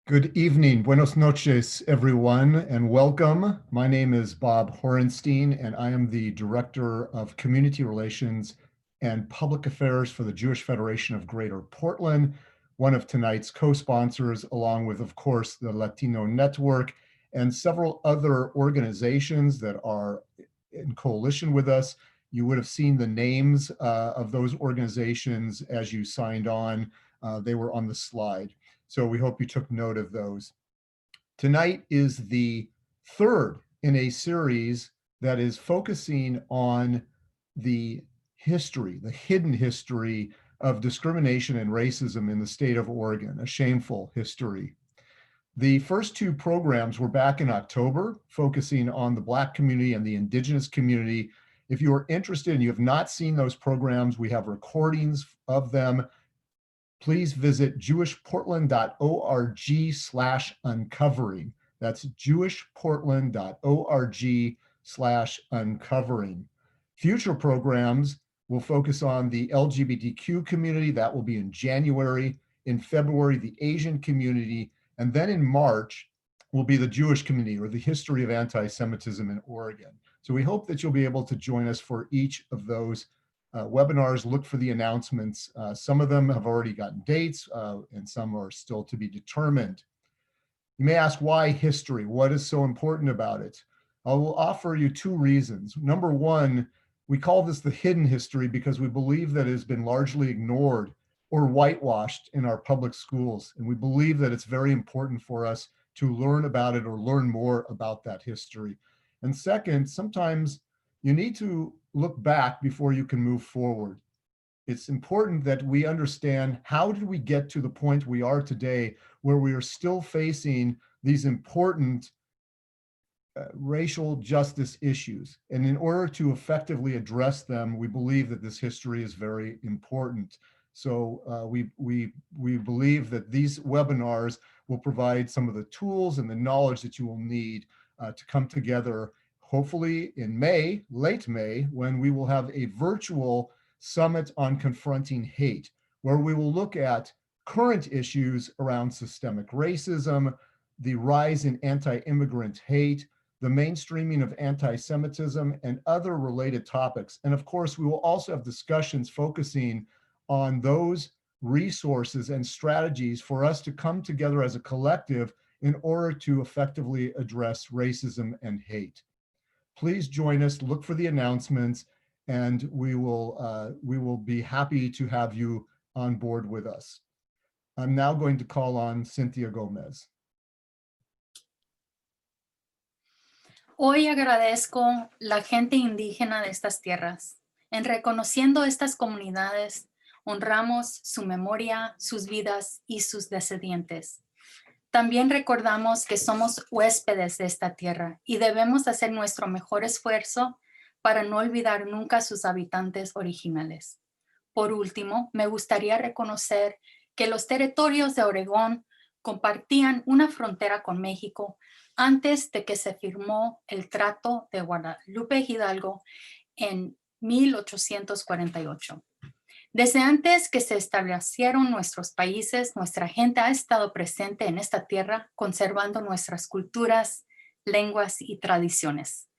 Good evening, buenos noches, everyone, and welcome. My name is Bob Horenstein, and I am the Director of Community Relations and Public Affairs for the Jewish Federation of Greater Portland, one of tonight's co-sponsors, along with, of course, the Latino Network and several other organizations that are in coalition with us. You would have seen the names of those organizations as you signed on. They were on the slide. So we hope you took note of those. Tonight is the third in a series that is focusing on the history, the hidden history of discrimination and racism in the state of Oregon, a shameful history. The first two programs were back in October, focusing on the Black community and the Indigenous community. If you are interested and you have not seen those programs, we have recordings of them. Please visit jewishportland.org/uncovering. That's jewishportland.org/uncovering. Future programs will focus on the LGBTQ community. That will be in January. In February, the Asian community. And then in March will be the Jewish community, or the history of anti-Semitism in Oregon. So we hope that you'll be able to join us for each of those webinars. Look for the announcements. Some of them have already gotten dates, and some are still to be determined. You may ask, why history? What is so important about it? I will offer you two reasons. Number one, we call this the hidden history because we believe that it has been largely ignored or whitewashed in our public schools. And we believe that it's very important for us to learn about it or learn more about that history. And second, sometimes you need to look back before you can move forward. It's important that we understand, how did we get to the point we are today where we are still facing these important racial justice issues? And in order to effectively address them, we believe that this history is very important. So we believe that these webinars will provide some of the tools and the knowledge that you will need to come together, hopefully in May, late May, when we will have a virtual summit on confronting hate, where we will look at current issues around systemic racism, the rise in anti-immigrant hate, the mainstreaming of anti-Semitism, and other related topics. And of course, we will also have discussions focusing on those resources and strategies for us to come together as a collective in order to effectively address racism and hate. Please join us, look for the announcements, and we will be happy to have you on board with us. I'm now going to call on Cynthia Gómez. Hoy agradezco la gente indígena de estas tierras. En reconociendo estas comunidades, honramos su memoria, sus vidas y sus descendientes. También recordamos que somos huéspedes de esta tierra y debemos hacer nuestro mejor esfuerzo para no olvidar nunca a sus habitantes originales. Por último, me gustaría reconocer que los territorios de Oregón compartían una frontera con México antes de que se firmó el Trato de Guadalupe Hidalgo en 1848. Desde antes que se establecieron nuestros países, nuestra gente ha estado presente en esta tierra, conservando nuestras culturas, lenguas y tradiciones.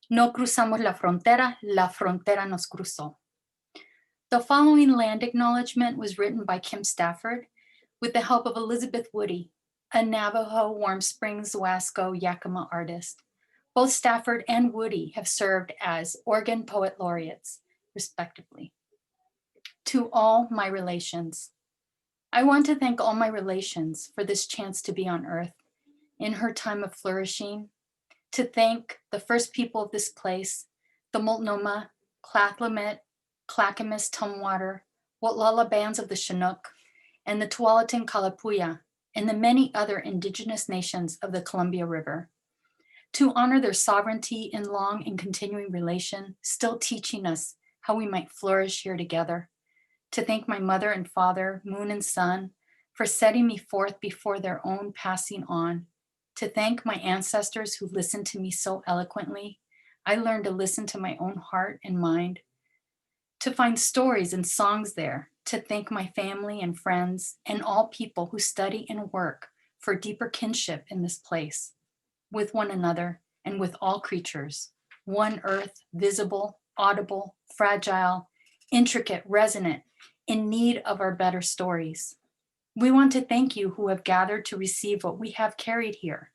No cruzamos la frontera nos cruzó. The following land acknowledgement was written by Kim Stafford with the help of Elizabeth Woody, a Navajo Warm Springs, Wasco, Yakima artist. Both Stafford and Woody have served as Oregon Poet Laureates, respectively. To all my relations, I want to thank all my relations for this chance to be on earth in her time of flourishing, to thank the first people of this place, the Multnomah, Clackamas, Clackamas, Tumwater, Wotlala bands of the Chinook, and the Tualatin Kalapuya, and the many other indigenous nations of the Columbia River, to honor their sovereignty in long and continuing relation, still teaching us how we might flourish here together, to thank my mother and father, moon and sun, for setting me forth before their own passing on, to thank my ancestors who listened to me so eloquently. I learned to listen to my own heart and mind, to find stories and songs there, to thank my family and friends and all people who study and work for deeper kinship in this place, with one another and with all creatures, one earth, visible, audible, fragile, intricate, resonant, in need of our better stories. We want to thank you who have gathered to receive what we have carried here,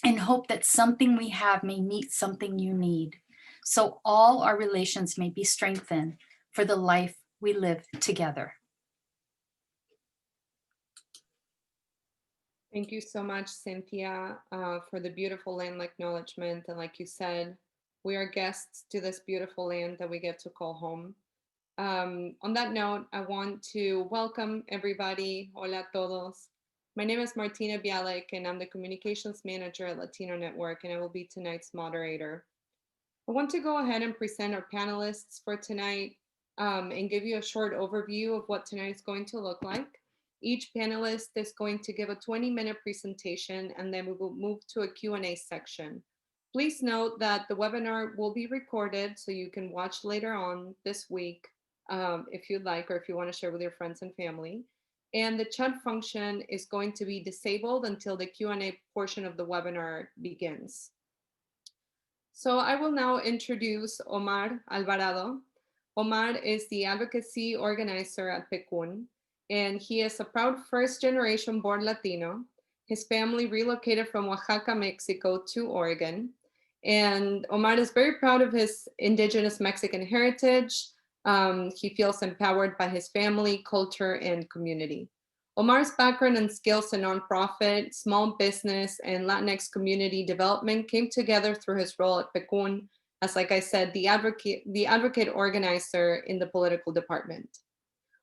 and hope that something we have may meet something you need, so all our relations may be strengthened for the life we live together. Thank you so much, Cynthia, for the beautiful land acknowledgement. And like you said, we are guests to this beautiful land that we get to call home. On that note, I want to welcome everybody. Hola a todos. My name is Martina Bialik, and I'm the Communications Manager at Latino Network, and I will be tonight's moderator. I want to go ahead and present our panelists for tonight and give you a short overview of what tonight is going to look like. Each panelist is going to give a 20-minute presentation, and then we will move to a Q&A section. Please note that the webinar will be recorded, so you can watch later on this week if you'd like, or if you want to share with your friends and family. And the chat function is going to be disabled until the Q&A portion of the webinar begins. So I will now introduce Omar Alvarado. Omar is the advocacy organizer at PCUN, and he is a proud first-generation born Latino. His family relocated from Oaxaca, Mexico to Oregon. And Omar is very proud of his indigenous Mexican heritage. He feels empowered by his family, culture, and community. Omar's background and skills in nonprofit, small business, and Latinx community development came together through his role at PCUN as, like I said, the advocate organizer in the political department.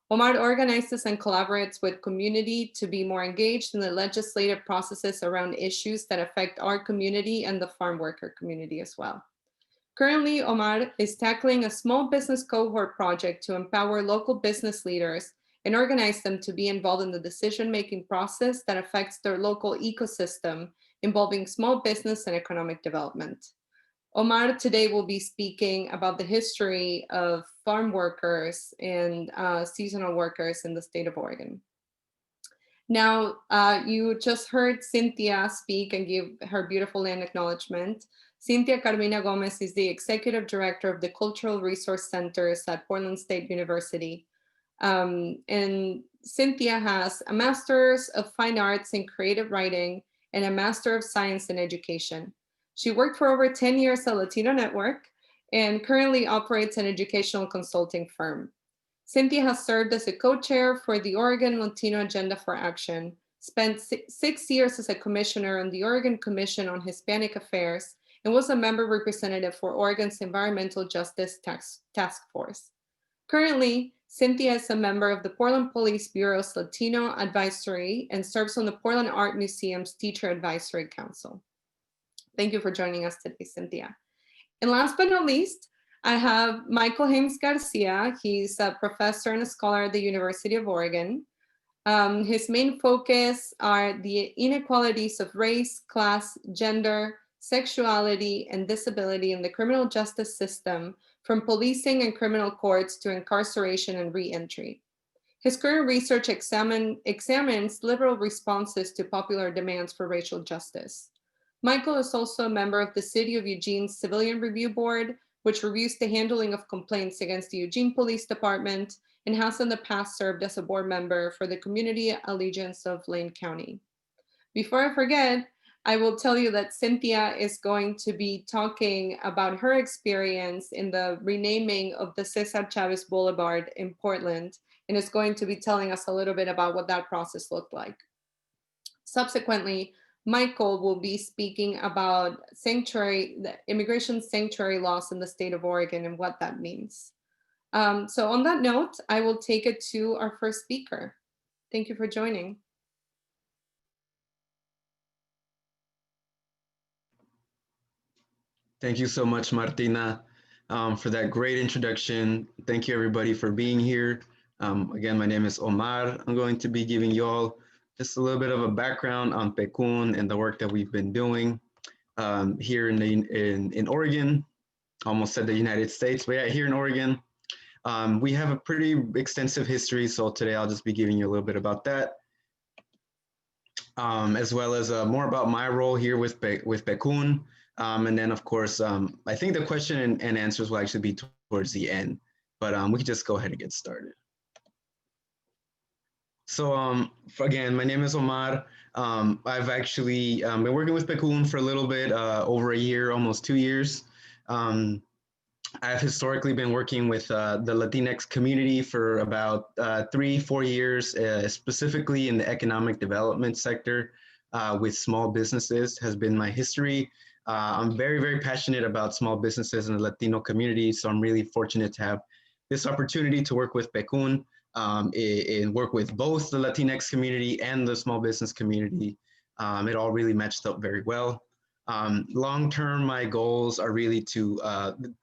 Omar organizes and collaborates with community to be more engaged in the legislative processes around issues that affect our community and the farm worker community as well. Currently, Omar is tackling a small business cohort project to empower local business leaders and organize them to be involved in the decision-making process that affects their local ecosystem, involving small business and economic development. Omar today will be speaking about the history of farm workers and seasonal workers in the state of Oregon. Now, you just heard Cynthia speak and give her beautiful land acknowledgement. Cynthia Carmina Gómez is the Executive Director of the Cultural Resource Centers at Portland State University. And Cynthia has a Master's of Fine Arts in Creative Writing and a Master of Science in Education. She worked for over 10 years at Latino Network and currently operates an educational consulting firm. Cynthia has served as a co-chair for the Oregon Latino Agenda for Action, spent 6 years as a commissioner on the Oregon Commission on Hispanic Affairs, and was a member representative for Oregon's Environmental Justice Task Force. Currently, Cynthia is a member of the Portland Police Bureau's Latino Advisory and serves on the Portland Art Museum's Teacher Advisory Council. Thank you for joining us today, Cynthia. And last but not least, I have Michael Hames-García. He's a professor and a scholar at the University of Oregon. His main focus are the inequalities of race, class, gender, sexuality, and disability in the criminal justice system, from policing and criminal courts to incarceration and re-entry. His current research examines liberal responses to popular demands for racial justice. Michael is also a member of the City of Eugene's Civilian Review Board, which reviews the handling of complaints against the Eugene Police Department, and has in the past served as a board member for the Community Allegiance of Lane County. Before I forget, I will tell you that Cynthia is going to be talking about her experience in the renaming of the Cesar Chavez Boulevard in Portland, and is going to be telling us a little bit about what that process looked like. Subsequently, Michael will be speaking about the immigration sanctuary laws in the state of Oregon and what that means. So on that note, I will take it to our first speaker. Thank you for joining. Thank you so much, Martina, for that great introduction. Thank you, everybody, for being here. Again, my name is Omar. I'm going to be giving you all just a little bit of a background on PCUN and the work that we've been doing here in Oregon. Almost said the United States, but yeah, here in Oregon. We have a pretty extensive history, so today I'll just be giving you a little bit about that. as well as more about my role here with PCUN. And then, of course, I think the question and answers will actually be towards the end, but we can just go ahead and get started. So again, my name is Omar. I've actually been working with PCUN for a little bit, over a year, almost 2 years. I've historically been working with the Latinx community for about 3-4 years, specifically in the economic development sector with small businesses has been my history. I'm very, very passionate about small businesses in the Latino community, so I'm really fortunate to have this opportunity to work with PCUN and work with both the Latinx community and the small business community. It all really matched up very well. Long term, my goals are really to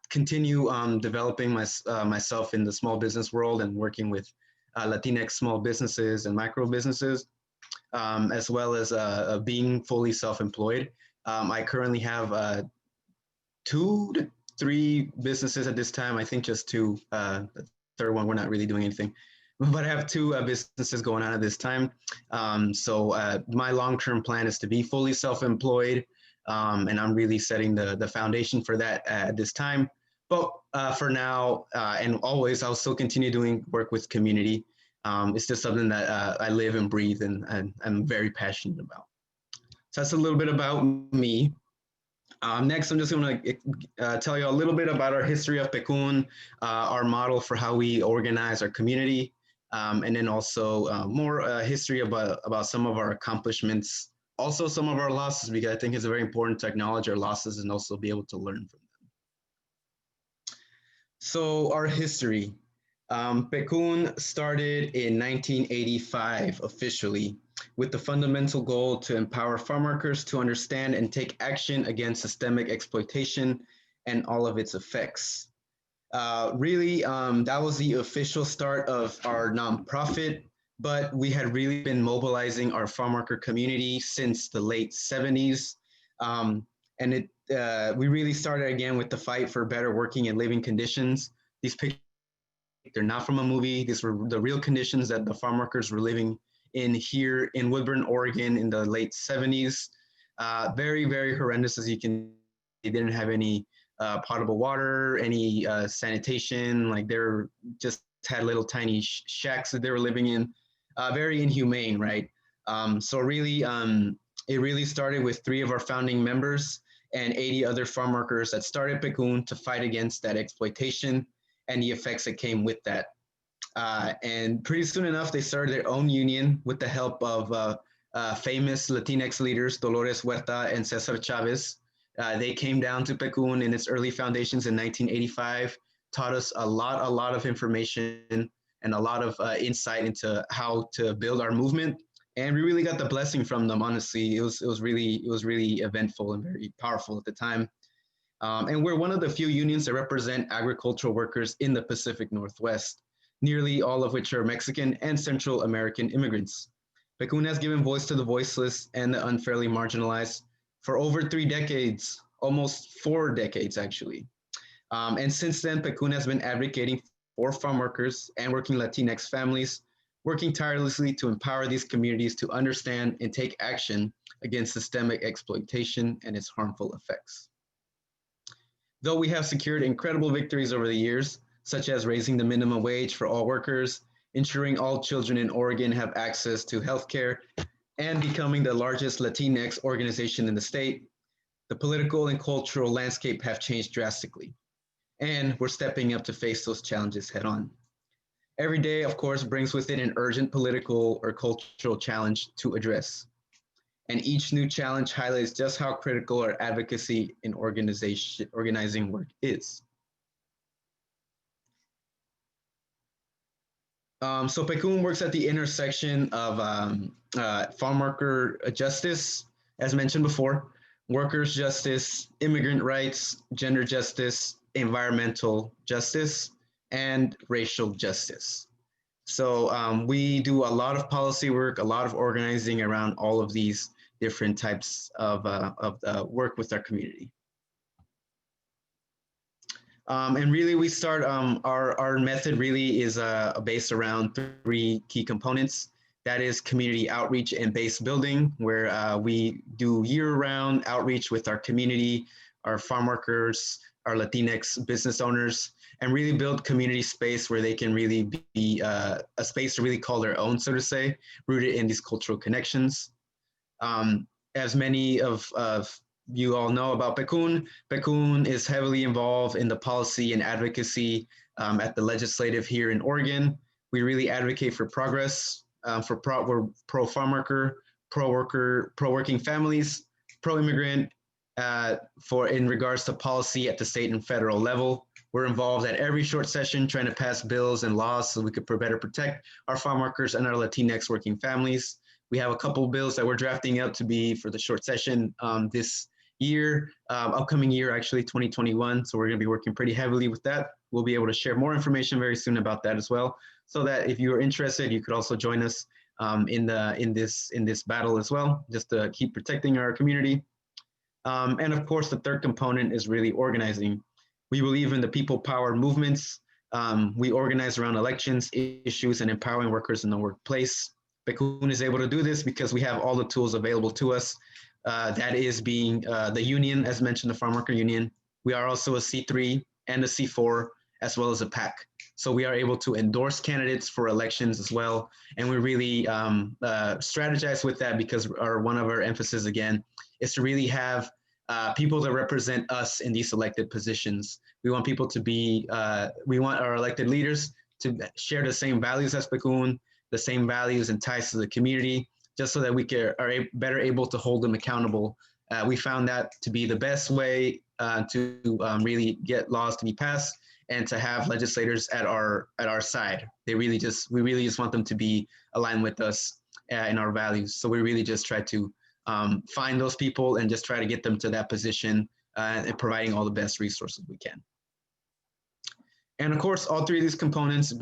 continue developing myself in the small business world and working with Latinx small businesses and micro businesses, as well as being fully self-employed. I currently have 2 to 3 businesses at this time. I think just 2. The third one, we're not really doing anything. But I have 2 businesses going on at this time. So my long-term plan is to be fully self-employed. And I'm really setting the foundation for that at this time. But for now and always, I'll still continue doing work with community. It's just something that I live and breathe and I'm very passionate about. So that's a little bit about me. Next, I'm just going to tell you a little bit about our history of PCUN, our model for how we organize our community, and then also more history about some of our accomplishments. Also, some of our losses, because I think it's very important to acknowledge our losses and also be able to learn from them. So our history. PCUN started in 1985 officially with the fundamental goal to empower farm workers to understand and take action against systemic exploitation and all of its effects. Really, that was the official start of our nonprofit. But we had really been mobilizing our farm worker community since the late 70s. And we really started again with the fight for better working and living conditions. These pictures, they're not from a movie. These were the real conditions that the farm workers were living in here in Woodburn, Oregon in the late 70s. Very, very horrendous, as you can see. They didn't have any potable water, any sanitation. Like they're just had little tiny shacks that they were living in. Very inhumane, right? So really, it really started with 3 of our founding members and 80 other farm workers that started PCUN to fight against that exploitation and the effects that came with that. And pretty soon enough, they started their own union with the help of famous Latinx leaders, Dolores Huerta and Cesar Chavez. They came down to PCUN in its early foundations in 1985, taught us a lot of information and a lot of insight into how to build our movement. And we really got the blessing from them, honestly. It was really eventful and very powerful at the time. And we're one of the few unions that represent agricultural workers in the Pacific Northwest, nearly all of which are Mexican and Central American immigrants. PCUN has given voice to the voiceless and the unfairly marginalized for over 3 decades, almost 4 decades actually. And since then, PCUN has been advocating for farm workers and working Latinx families, working tirelessly to empower these communities to understand and take action against systemic exploitation and its harmful effects. Though we have secured incredible victories over the years, such as raising the minimum wage for all workers, ensuring all children in Oregon have access to healthcare, and becoming the largest Latinx organization in the state, the political and cultural landscape have changed drastically. And we're stepping up to face those challenges head on. Every day, of course, brings with it an urgent political or cultural challenge to address. And each new challenge highlights just how critical our advocacy in organizing work is. So PCUN works at the intersection of farm worker justice, as mentioned before, workers' justice, immigrant rights, gender justice, environmental justice, and racial justice. So we do a lot of policy work, a lot of organizing around all of these different types of work with our community. And really we start, our method really is based around 3 key components. That is community outreach and base building, where we do year-round outreach with our community, our farm workers, our Latinx business owners, and really build community space where they can really be a space to really call their own, so to say, rooted in these cultural connections. As many of you all know about PCUN, PCUN is heavily involved in the policy and advocacy at the legislative here in Oregon. We really advocate for progress. We're pro-farm worker, pro-working families, pro-immigrant, in regards to policy at the state and federal level. We're involved at every short session trying to pass bills and laws so we could better protect our farm workers and our Latinx working families. We have a couple bills that we're drafting up to be for the short session this year, upcoming year, actually 2021. So we're going to be working pretty heavily with that. We'll be able to share more information very soon about that as well, so that if you are interested, you could also join us in this battle as well, just to keep protecting our community. And of course, the third component is really organizing. We believe in the people power movements. We organize around elections, issues, and empowering workers in the workplace. PCUN is able to do this because we have all the tools available to us. That is being the union, as mentioned, the Farm Worker Union. We are also a C3 and a C4, as well as a PAC. So we are able to endorse candidates for elections as well. And we really strategize with that because one of our emphasis, again, is to really have people that represent us in these elected positions. We want people to be, we want our elected leaders to share the same values as PCUN, the same values and ties to the community, just so that we are better able to hold them accountable. We found that to be the best way to really get laws to be passed and to have legislators at our side. We really just want them to be aligned with us in our values. So we really just try to find those people and just try to get them to that position and providing all the best resources we can. And of course, all three of these components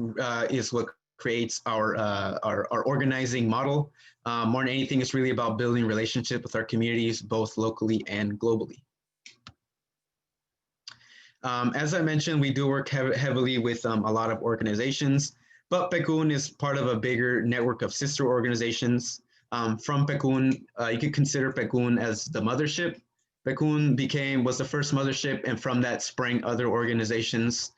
is what creates our organizing model. More than anything, it's really about building relationships with our communities, both locally and globally. As I mentioned, we do work heavily with a lot of organizations, but PCUN is part of a bigger network of sister organizations. From PCUN, you could consider PCUN as the mothership. PCUN was the first mothership, and from that sprang other organizations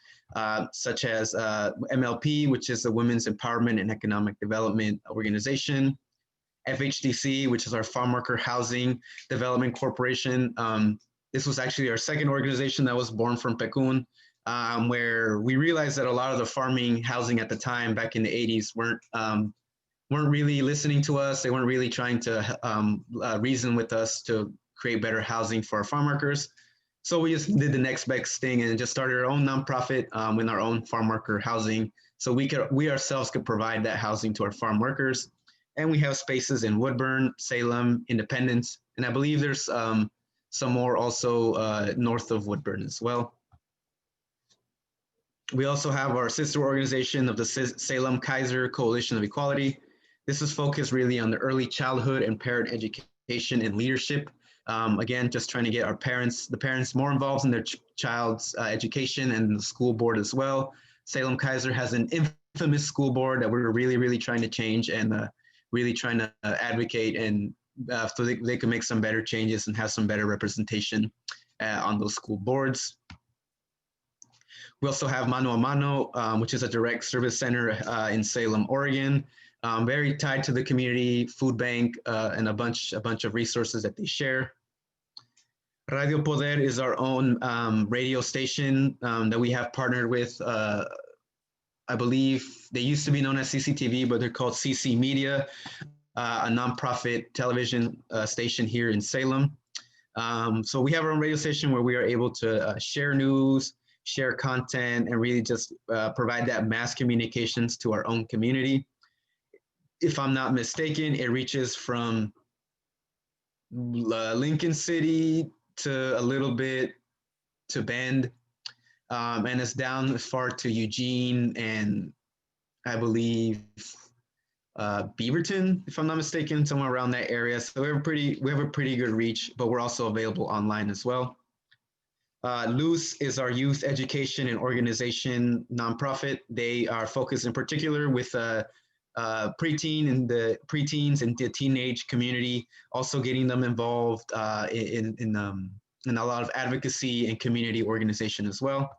such as MLP, which is the Women's Empowerment and Economic Development Organization, FHDC, which is our Farm Worker Housing Development Corporation. This was actually our second organization that was born from PCUN, where we realized that a lot of the farming housing at the time, back in the 80s, weren't really listening to us. They weren't really trying to reason with us to create better housing for our farm workers. So we just did the next best thing and just started our own nonprofit with our own farm worker housing. So we ourselves could provide that housing to our farm workers. And we have spaces in Woodburn, Salem, Independence, and I believe there's some more also north of Woodburn as well. We also have our sister organization of the Salem Kaiser Coalition of Equality. This is focused really on the early childhood and parent education and leadership. Again, just trying to get the parents more involved in their child's education and the school board as well. Salem Kaiser has an infamous school board that we're really, really trying to change and really trying to advocate and so they can make some better changes and have some better representation on those school boards. We also have Mano a Mano, which is a direct service center in Salem, Oregon, very tied to the community food bank and a bunch of resources that they share. Radio Poder is our own radio station that we have partnered with. I believe they used to be known as CCTV, but they're called CC Media, a nonprofit television station here in Salem. So we have our own radio station where we are able to share news, share content, and really just provide that mass communications to our own community. If I'm not mistaken, it reaches from Lincoln City to a little bit to Bend, and it's down as far to Eugene and I believe Beaverton, if I'm not mistaken, somewhere around that area. So we have a pretty good reach, but we're also available online as well. LUCE is our youth education and organization nonprofit. They are focused in particular with preteens and the teenage community, also getting them involved in a lot of advocacy and community organization as well.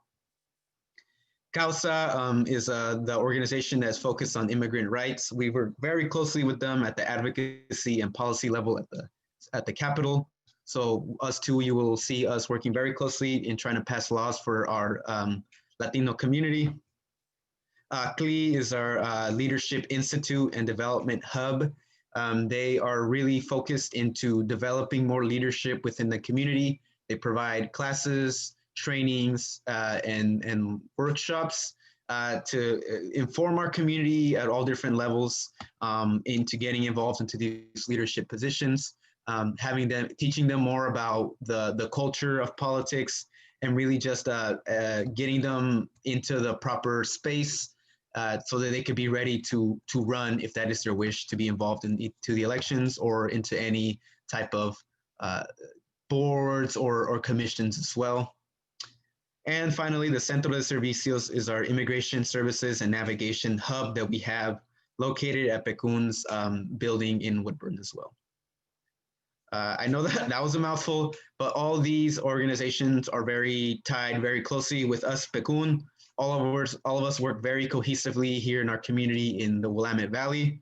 Causa is the organization that's focused on immigrant rights. We work very closely with them at the advocacy and policy level at the Capitol. So us too, you will see us working very closely in trying to pass laws for our Latino community. CLI is our Leadership Institute and Development Hub. They are really focused into developing more leadership within the community. They provide classes, trainings, and workshops to inform our community at all different levels into getting involved into these leadership positions, teaching them more about the culture of politics, and really just getting them into the proper space so that they could be ready to run if that is their wish, to be involved into the elections or into any type of boards or commissions as well. And finally, the Centro de Servicios is our immigration services and navigation hub that we have located at PCUN's building in Woodburn as well. I know that was a mouthful, but all these organizations are very tied very closely with us, PCUN. All of us work very cohesively here in our community in the Willamette Valley.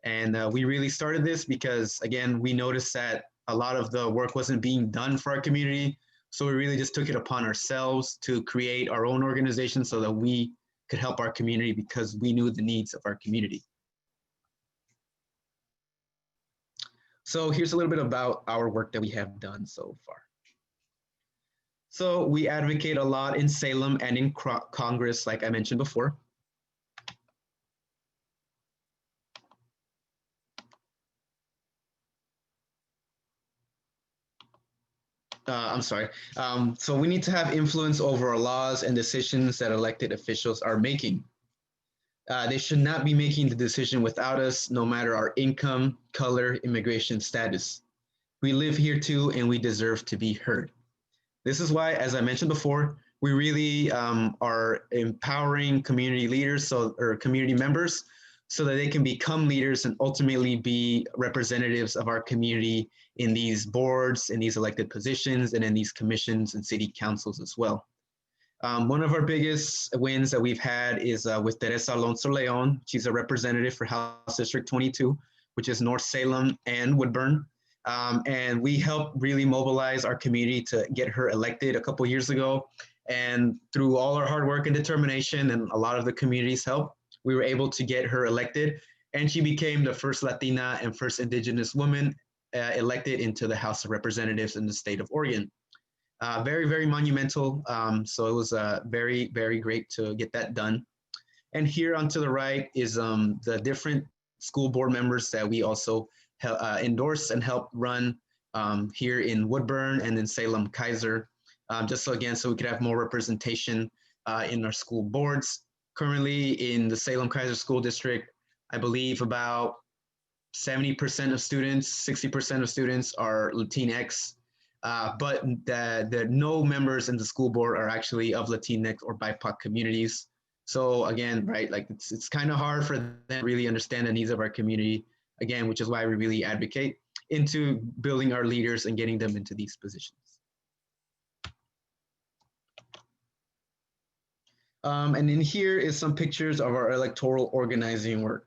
And we really started this because, again, we noticed that a lot of the work wasn't being done for our community. So we really just took it upon ourselves to create our own organization so that we could help our community because we knew the needs of our community. So here's a little bit about our work that we have done so far. So we advocate a lot in Salem and in Congress, like I mentioned before. I'm sorry. So we need to have influence over our laws and decisions that elected officials are making. They should not be making the decision without us, no matter our income, color, immigration status. We live here too, and we deserve to be heard. This is why, as I mentioned before, we really are empowering community leaders or community members so that they can become leaders and ultimately be representatives of our community in these boards, in these elected positions, and in these commissions and city councils as well. One of our biggest wins that we've had is with Teresa Alonso Leon. She's a representative for House District 22, which is North Salem and Woodburn. And we helped really mobilize our community to get her elected a couple years ago. And through all our hard work and determination and a lot of the community's help, we were able to get her elected. And she became the first Latina and first Indigenous woman elected into the House of Representatives in the state of Oregon. Very, very monumental. So it was very, very great to get that done. And here on to the right is the different school board members that we also endorse and help run here in Woodburn and in Salem Kaiser, just so we could have more representation in our school boards. Currently in the Salem Kaiser School District, I believe about 70% of students, 60% of students are Latinx, but the no members in the school board are actually of Latinx or BIPOC communities. So again, right, like it's kind of hard for them to really understand the needs of our community, again, which is why we really advocate into building our leaders and getting them into these positions. And in here is some pictures of our electoral organizing work.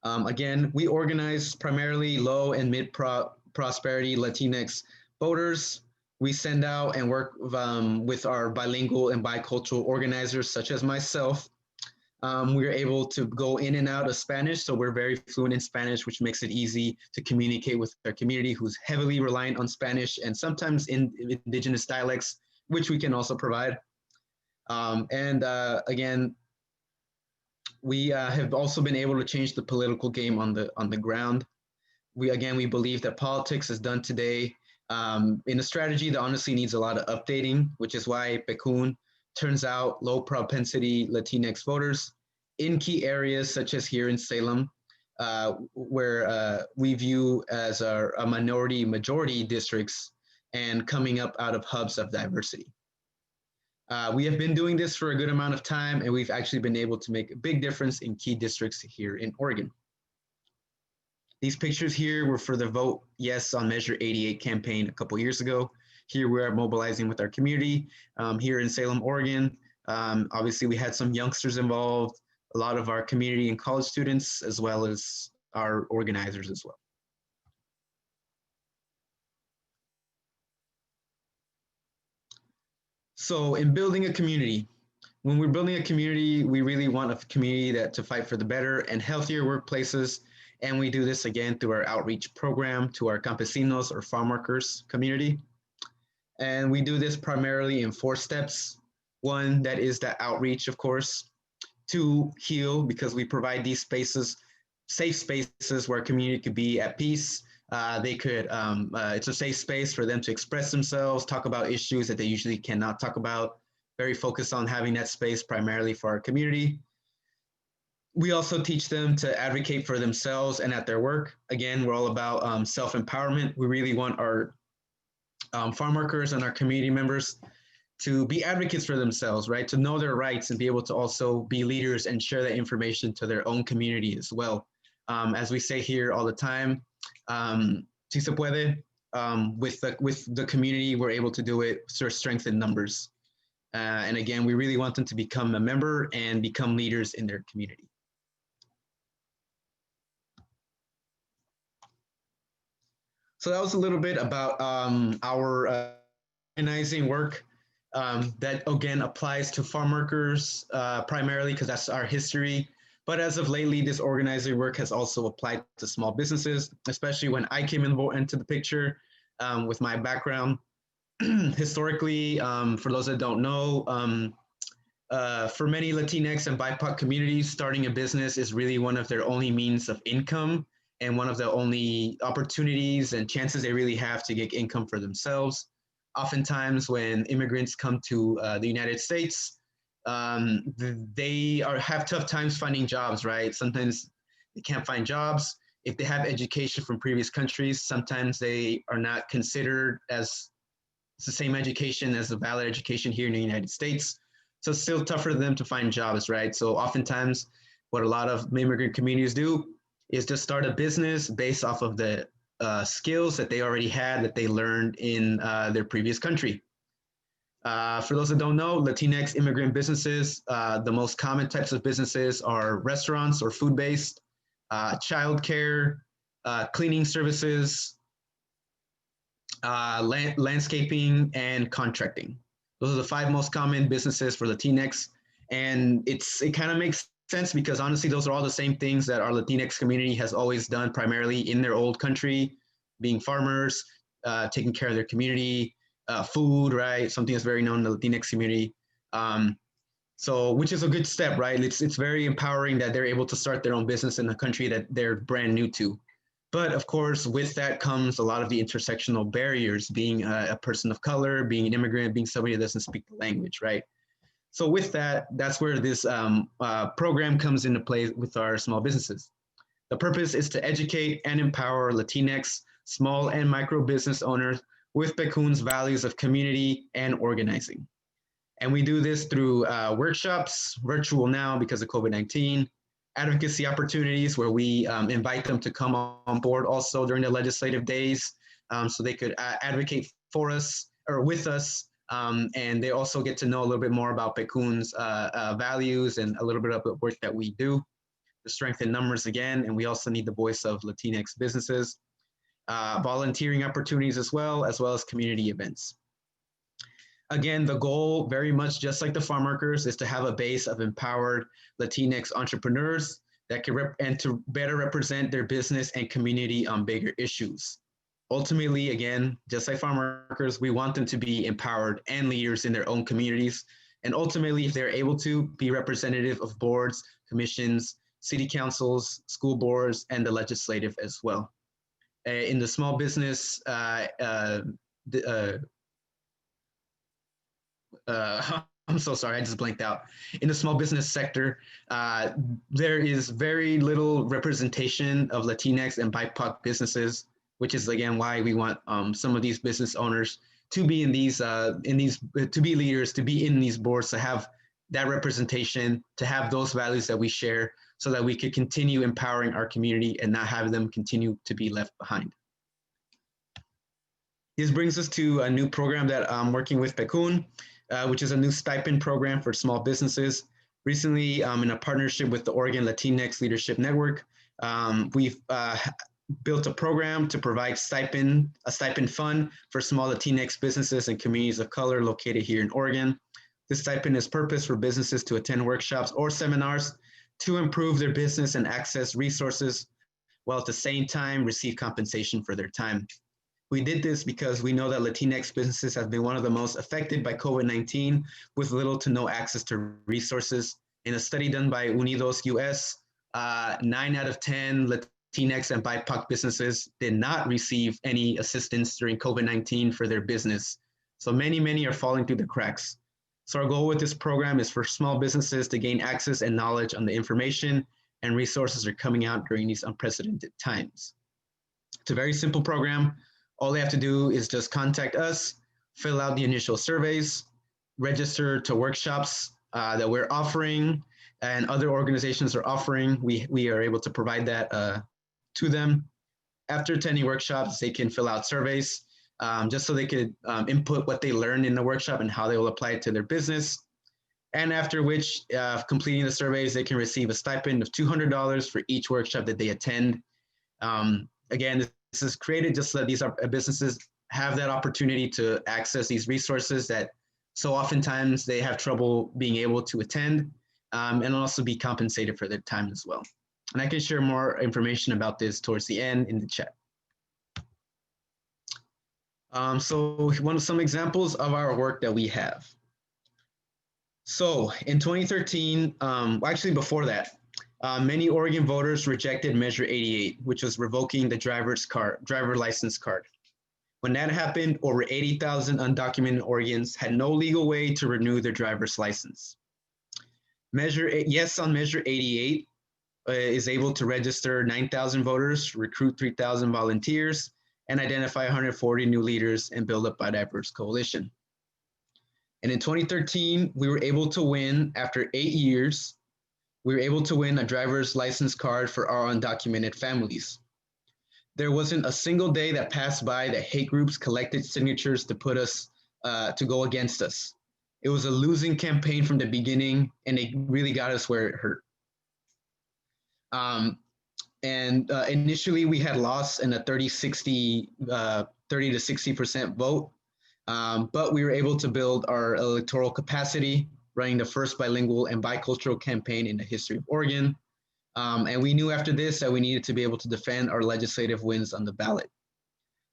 Again, we organize primarily low and mid prosperity Latinx voters. We send out and work with our bilingual and bicultural organizers, such as myself. We're able to go in and out of Spanish, so we're very fluent in Spanish, which makes it easy to communicate with our community who's heavily reliant on Spanish and sometimes in indigenous dialects, which we can also provide. Again, we have also been able to change the political game on the ground. We believe that politics is done today in a strategy that honestly needs a lot of updating, which is why PCUN turns out low propensity Latinx voters in key areas such as here in Salem, where we view as a minority majority districts and coming up out of hubs of diversity. We have been doing this for a good amount of time, and we've actually been able to make a big difference in key districts here in Oregon. These pictures here were for the Vote Yes on Measure 88 campaign a couple years ago. Here we are mobilizing with our community here in Salem, Oregon. Obviously, we had some youngsters involved, a lot of our community and college students, as well as our organizers as well. So in building a community, when we're building a community, we really want a community to fight for the better and healthier workplaces. And we do this again through our outreach program to our campesinos or farm workers community. And we do this primarily in 4 steps. One, that is the outreach, of course. 2, heal, because we provide these spaces, safe spaces where community could be at peace. It's a safe space for them to express themselves, talk about issues that they usually cannot talk about. Very focused on having that space primarily for our community. We also teach them to advocate for themselves and at their work. Again, we're all about self-empowerment. We really want our farm workers and our community members to be advocates for themselves, right? To know their rights and be able to also be leaders and share that information to their own community as well. As we say here all the time, si se puede, with the community, we're able to do it through strength in numbers. And again, we really want them to become a member and become leaders in their community. So that was a little bit about our organizing work that again applies to farm workers primarily because that's our history. But as of lately, this organizing work has also applied to small businesses, especially when I came into the picture with my background. Historically, for those that don't know, for many Latinx and BIPOC communities, starting a business is really one of their only means of income and one of the only opportunities and chances they really have to get income for themselves. Oftentimes when immigrants come to the United States, they have tough times finding jobs, right? Sometimes they can't find jobs. If they have education from previous countries, sometimes they are not considered as it's the same education as a valid education here in the United States. So it's still tougher for them to find jobs, right? So oftentimes what a lot of immigrant communities do is just start a business based off of the skills that they already had that they learned in their previous country. For those that don't know, Latinx immigrant businesses, the most common types of businesses are restaurants or food-based, childcare, cleaning services, landscaping, and contracting. Those are the 5 most common businesses for Latinx. And it kind of makes sense because honestly, those are all the same things that our Latinx community has always done primarily in their old country, being farmers, taking care of their community, food, right? Something that's very known in the Latinx community. So, which is a good step, right? It's very empowering that they're able to start their own business in a country that they're brand new to. But of course, with that comes a lot of the intersectional barriers, being a person of color, being an immigrant, being somebody that doesn't speak the language, right? So with that, that's where this program comes into play with our small businesses. The purpose is to educate and empower Latinx small and micro business owners with PCUN's values of community and organizing. And we do this through workshops, virtual now because of COVID-19, advocacy opportunities where we invite them to come on board also during the legislative days so they could advocate for us or with us. And they also get to know a little bit more about PCUN's values and a little bit of the work that we do. The strength in numbers again, and we also need the voice of Latinx businesses. Volunteering opportunities as well as community events. Again, the goal, very much just like the farm workers, is to have a base of empowered Latinx entrepreneurs that can and to better represent their business and community on bigger issues. Ultimately, again, just like farm workers, we want them to be empowered and leaders in their own communities. And ultimately, if they're able to be representative of boards, commissions, city councils, school boards, and the legislative as well. In the small business, I'm so sorry, I just blanked out. In the small business sector, there is very little representation of Latinx and BIPOC businesses, which is again why we want some of these business owners to be to be leaders, to be in these boards, to have that representation, to have those values that we share, so that we could continue empowering our community and not have them continue to be left behind. This brings us to a new program that I'm working with PCUN, which is a new stipend program for small businesses. Recently, in a partnership with the Oregon Latinx Leadership Network, we've built a program to provide a stipend fund for small Latinx businesses and communities of color located here in Oregon. This stipend is purposed for businesses to attend workshops or seminars to improve their business and access resources, while at the same time receive compensation for their time. We did this because we know that Latinx businesses have been one of the most affected by COVID-19 with little to no access to resources. In a study done by Unidos US, 9 out of 10 Latinx and BIPOC businesses did not receive any assistance during COVID-19 for their business. So many are falling through the cracks. So our goal with this program is for small businesses to gain access and knowledge on the information and resources that are coming out during these unprecedented times. It's a very simple program. All they have to do is just contact us, fill out the initial surveys, register to workshops that we're offering and other organizations are offering. We are able to provide that to them. After attending workshops, they can fill out surveys just so they could input what they learned in the workshop and how they will apply it to their business. And after which, completing the surveys, they can receive a stipend of $200 for each workshop that they attend. Again, this is created just so that these businesses have that opportunity to access these resources that so oftentimes they have trouble being able to attend, and also be compensated for their time as well. And I can share more information about this towards the end in the chat. So some examples of our work that we have. So in 2013, actually before that, many Oregon voters rejected Measure 88, which was revoking the driver license card. When that happened, over 80,000 undocumented Oregons had no legal way to renew their driver's license. Yes on Measure 88 is able to register 9,000 voters, recruit 3,000 volunteers, and identify 140 new leaders and build up a diverse coalition. And in 2013, we were able to win, after 8 years, we were able to win a driver's license card for our undocumented families. There wasn't a single day that passed by that hate groups collected signatures to put us, to go against us. It was a losing campaign from the beginning, and it really got us where it hurt. Initially we had lost in a 30 to 60% vote, but we were able to build our electoral capacity, running the first bilingual and bicultural campaign in the history of Oregon. And we knew after this that we needed to be able to defend our legislative wins on the ballot.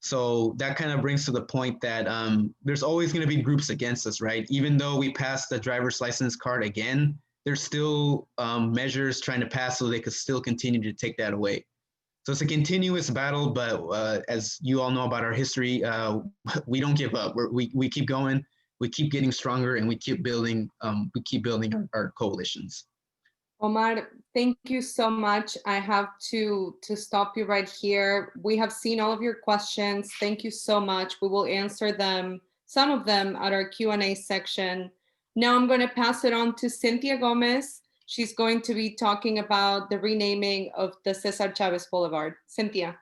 So that kind of brings to the point that there's always going to be groups against us, right? Even though we passed the driver's license card again, there's still measures trying to pass so they could still continue to take that away. So it's a continuous battle, but as you all know about our history, we don't give up. We keep going, we keep getting stronger, and we keep building our coalitions. Omar, thank you so much. I have to stop you right here. We have seen all of your questions. Thank you so much. We will answer them, some of them, at our Q&A section. Now I'm going to pass it on to Cynthia Gómez. She's going to be talking about the renaming of the Cesar Chavez Boulevard. Cynthia.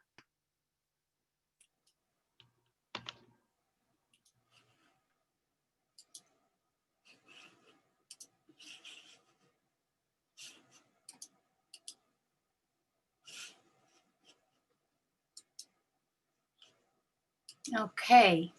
Okay.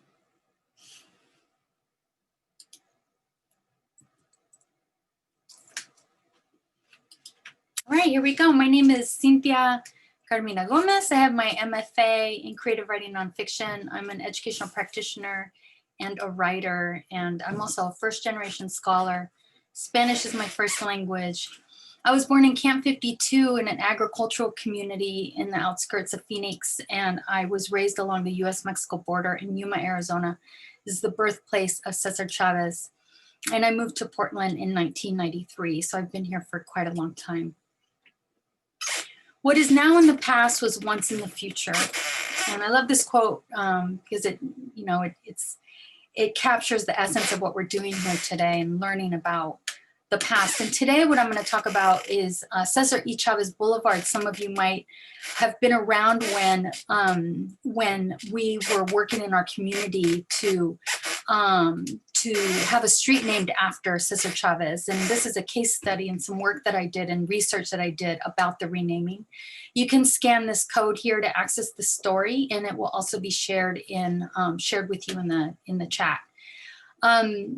All right, here we go. My name is Cynthia Carmina Gómez. I have my MFA in creative writing nonfiction. I'm an educational practitioner and a writer, and I'm also a first-generation scholar. Spanish is my first language. I was born in Camp 52 in an agricultural community in the outskirts of Phoenix, and I was raised along the US-Mexico border in Yuma, Arizona. This is the birthplace of Cesar Chavez. And I moved to Portland in 1993, so I've been here for quite a long time. What is now in the past was once in the future. And I love this quote because it captures the essence of what we're doing here today and learning about the past. And today what I'm going to talk about is Cesar E. Chavez Boulevard. Some of you might have been around when we were working in our community to have a street named after Cesar Chavez. And this is a case study and some work that I did and research that I did about the renaming. You can scan this code here to access the story, and it will also be shared with you in the chat. My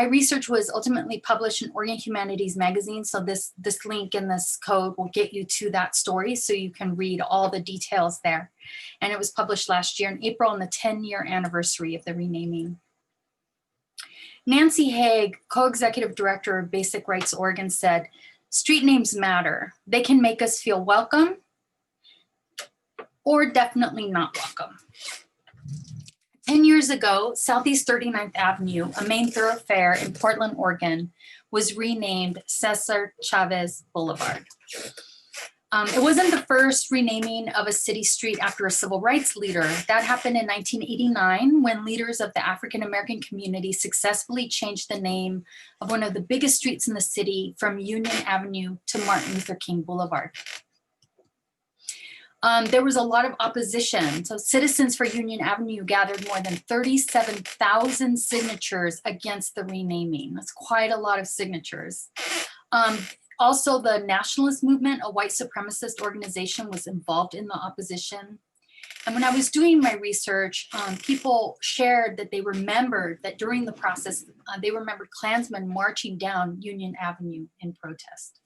research was ultimately published in Oregon Humanities Magazine. So this link in this code will get you to that story so you can read all the details there. And it was published last year in April on the 10-year anniversary of the renaming. Nancy Haig, co-executive director of Basic Rights Oregon, said, "Street names matter. They can make us feel welcome or definitely not welcome." 10 years ago, Southeast 39th Avenue, a main thoroughfare in Portland, Oregon, was renamed Cesar Chavez Boulevard. It wasn't the first renaming of a city street after a civil rights leader. That happened in 1989 when leaders of the African-American community successfully changed the name of one of the biggest streets in the city from Union Avenue to Martin Luther King Boulevard. There was a lot of opposition. So Citizens for Union Avenue gathered more than 37,000 signatures against the renaming. That's quite a lot of signatures. Also, the nationalist movement, a white supremacist organization, was involved in the opposition. And when I was doing my research, people shared that they remembered that during the process, they remembered Klansmen marching down Union Avenue in protest.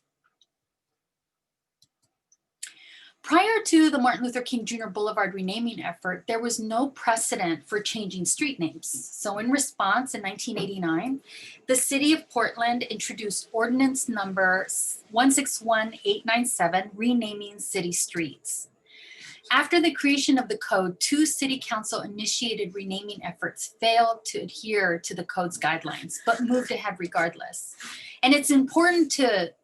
Prior to the Martin Luther King Jr. Boulevard renaming effort, there was no precedent for changing street names. So in response, in 1989, the city of Portland introduced ordinance number 161897, renaming city streets. After the creation of the code, 2 city council initiated renaming efforts failed to adhere to the code's guidelines, but moved ahead regardless. And it's important to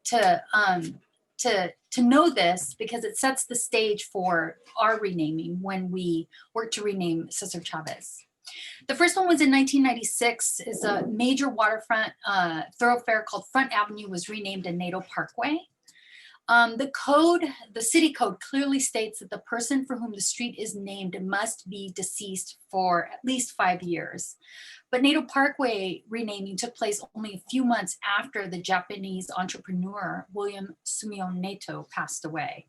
know this because it sets the stage for our renaming when we work to rename Cesar Chavez. The first one was in 1996, is a major waterfront thoroughfare called Front Avenue was renamed to Nato Parkway. The city code clearly states that the person for whom the street is named must be deceased for at least 5 years. But Nato Parkway renaming took place only a few months after the Japanese entrepreneur William Sumio Nato passed away.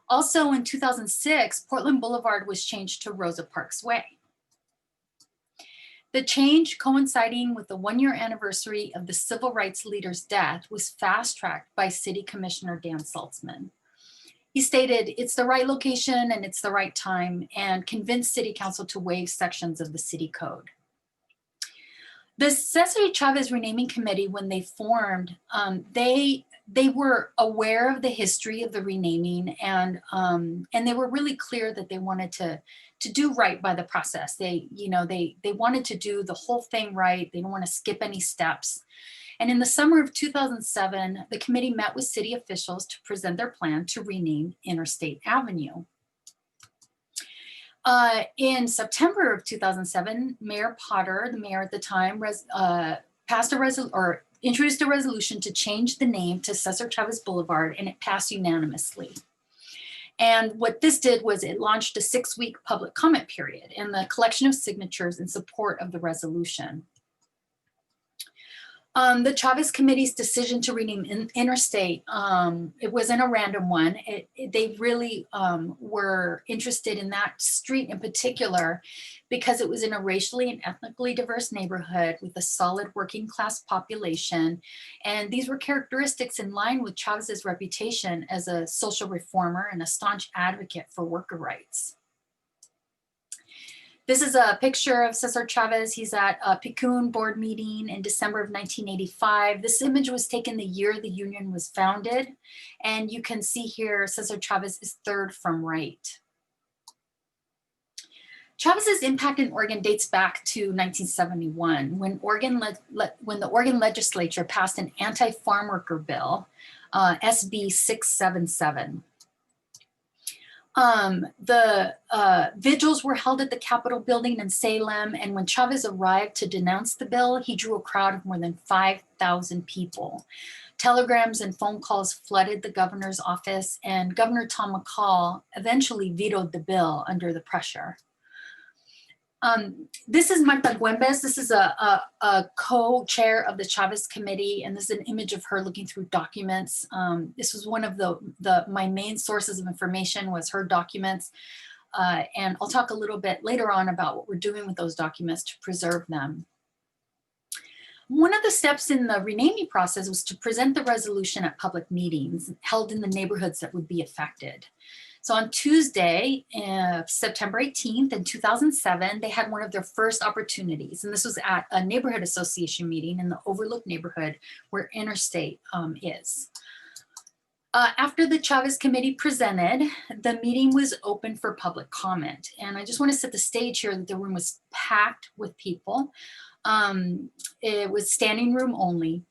Also in 2006, Portland Boulevard was changed to Rosa Parks Way. The change, coinciding with the 1-year anniversary of the civil rights leader's death, was fast-tracked by City Commissioner Dan Saltzman. He stated, "It's the right location and it's the right time," and convinced City Council to waive sections of the city code. The Cesar Chavez Renaming Committee, when they formed, they were aware of the history of the renaming, and they were really clear that they wanted to do right by the process. They wanted to do the whole thing right. They didn't want to skip any steps. And in the summer of 2007, the committee met with city officials to present their plan to rename Interstate Avenue. In September of 2007, Mayor Potter, the mayor at the time, introduced a resolution to change the name to Cesar Chavez Boulevard, and it passed unanimously. And what this did was it launched a 6-week public comment period and the collection of signatures in support of the resolution. The Chavez Committee's decision to rename Interstate, it wasn't a random one. They really were interested in that street in particular because it was in a racially and ethnically diverse neighborhood with a solid working class population. And these were characteristics in line with Chavez's reputation as a social reformer and a staunch advocate for worker rights. This is a picture of Cesar Chavez. He's at a PCUN board meeting in December of 1985. This image was taken the year the union was founded. And you can see here, Cesar Chavez is third from right. Chavez's impact in Oregon dates back to 1971 when the Oregon legislature passed an anti-farm worker bill, SB 677. The vigils were held at the Capitol building in Salem, and when Chavez arrived to denounce the bill, he drew a crowd of more than 5,000 people. Telegrams and phone calls flooded the governor's office, and Governor Tom McCall eventually vetoed the bill under the pressure. This is Marta Gómez. This is a co-chair of the Chavez Committee, and this is an image of her looking through documents. This was one of my main sources of information was her documents. And I'll talk a little bit later on about what we're doing with those documents to preserve them. One of the steps in the renaming process was to present the resolution at public meetings held in the neighborhoods that would be affected. So on Tuesday, September 18th in 2007, they had one of their first opportunities. And this was at a neighborhood association meeting in the Overlook neighborhood where Interstate is. After the Chavez Committee presented, the meeting was open for public comment. And I just want to set the stage here that the room was packed with people. It was standing room only.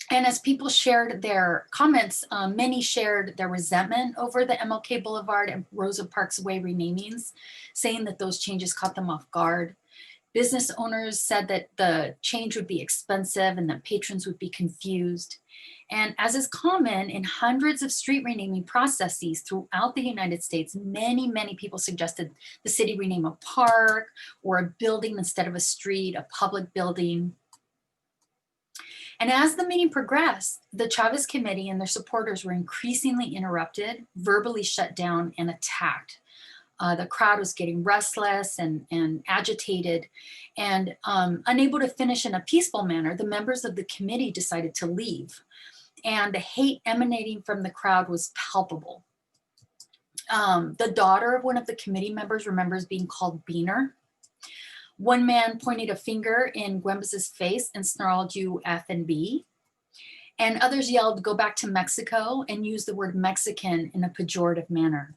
And as people shared their comments, many shared their resentment over the MLK Boulevard and Rosa Parks Way renamings, saying that those changes caught them off guard. Business owners said that the change would be expensive and that patrons would be confused. And as is common in hundreds of street renaming processes throughout the United States, many people suggested the city rename a park or a building instead of a street, a public building. And as the meeting progressed, the Chavez Committee and their supporters were increasingly interrupted, verbally shut down, and attacked. The crowd was getting restless and agitated, and unable to finish in a peaceful manner, the members of the committee decided to leave. And the hate emanating from the crowd was palpable. The daughter of one of the committee members remembers being called Beaner. One man pointed a finger in Gómez's face and snarled, "You F and B." And others yelled, "Go back to Mexico," and used the word Mexican in a pejorative manner.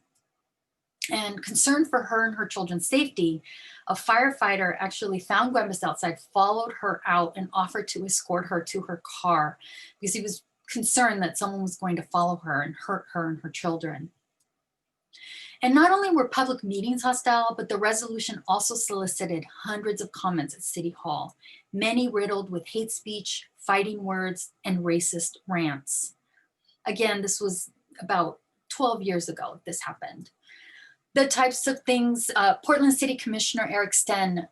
And concerned for her and her children's safety, a firefighter actually found Gómez outside, followed her out, and offered to escort her to her car because he was concerned that someone was going to follow her and hurt her and her children. And not only were public meetings hostile, but the resolution also solicited hundreds of comments at City Hall, many riddled with hate speech, fighting words, and racist rants. Again, this was about 12 years ago this happened. The types of things, Portland City Commissioner Eric Sten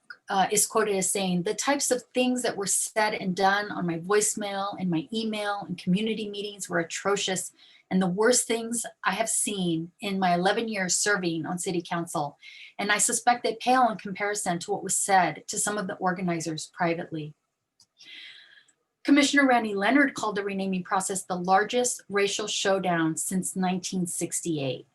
is quoted as saying, "The types of things that were said and done on my voicemail and my email and community meetings were atrocious and the worst things I have seen in my 11 years serving on city council. And I suspect they pale in comparison to what was said to some of the organizers privately." Commissioner Randy Leonard called the renaming process the largest racial showdown since 1968.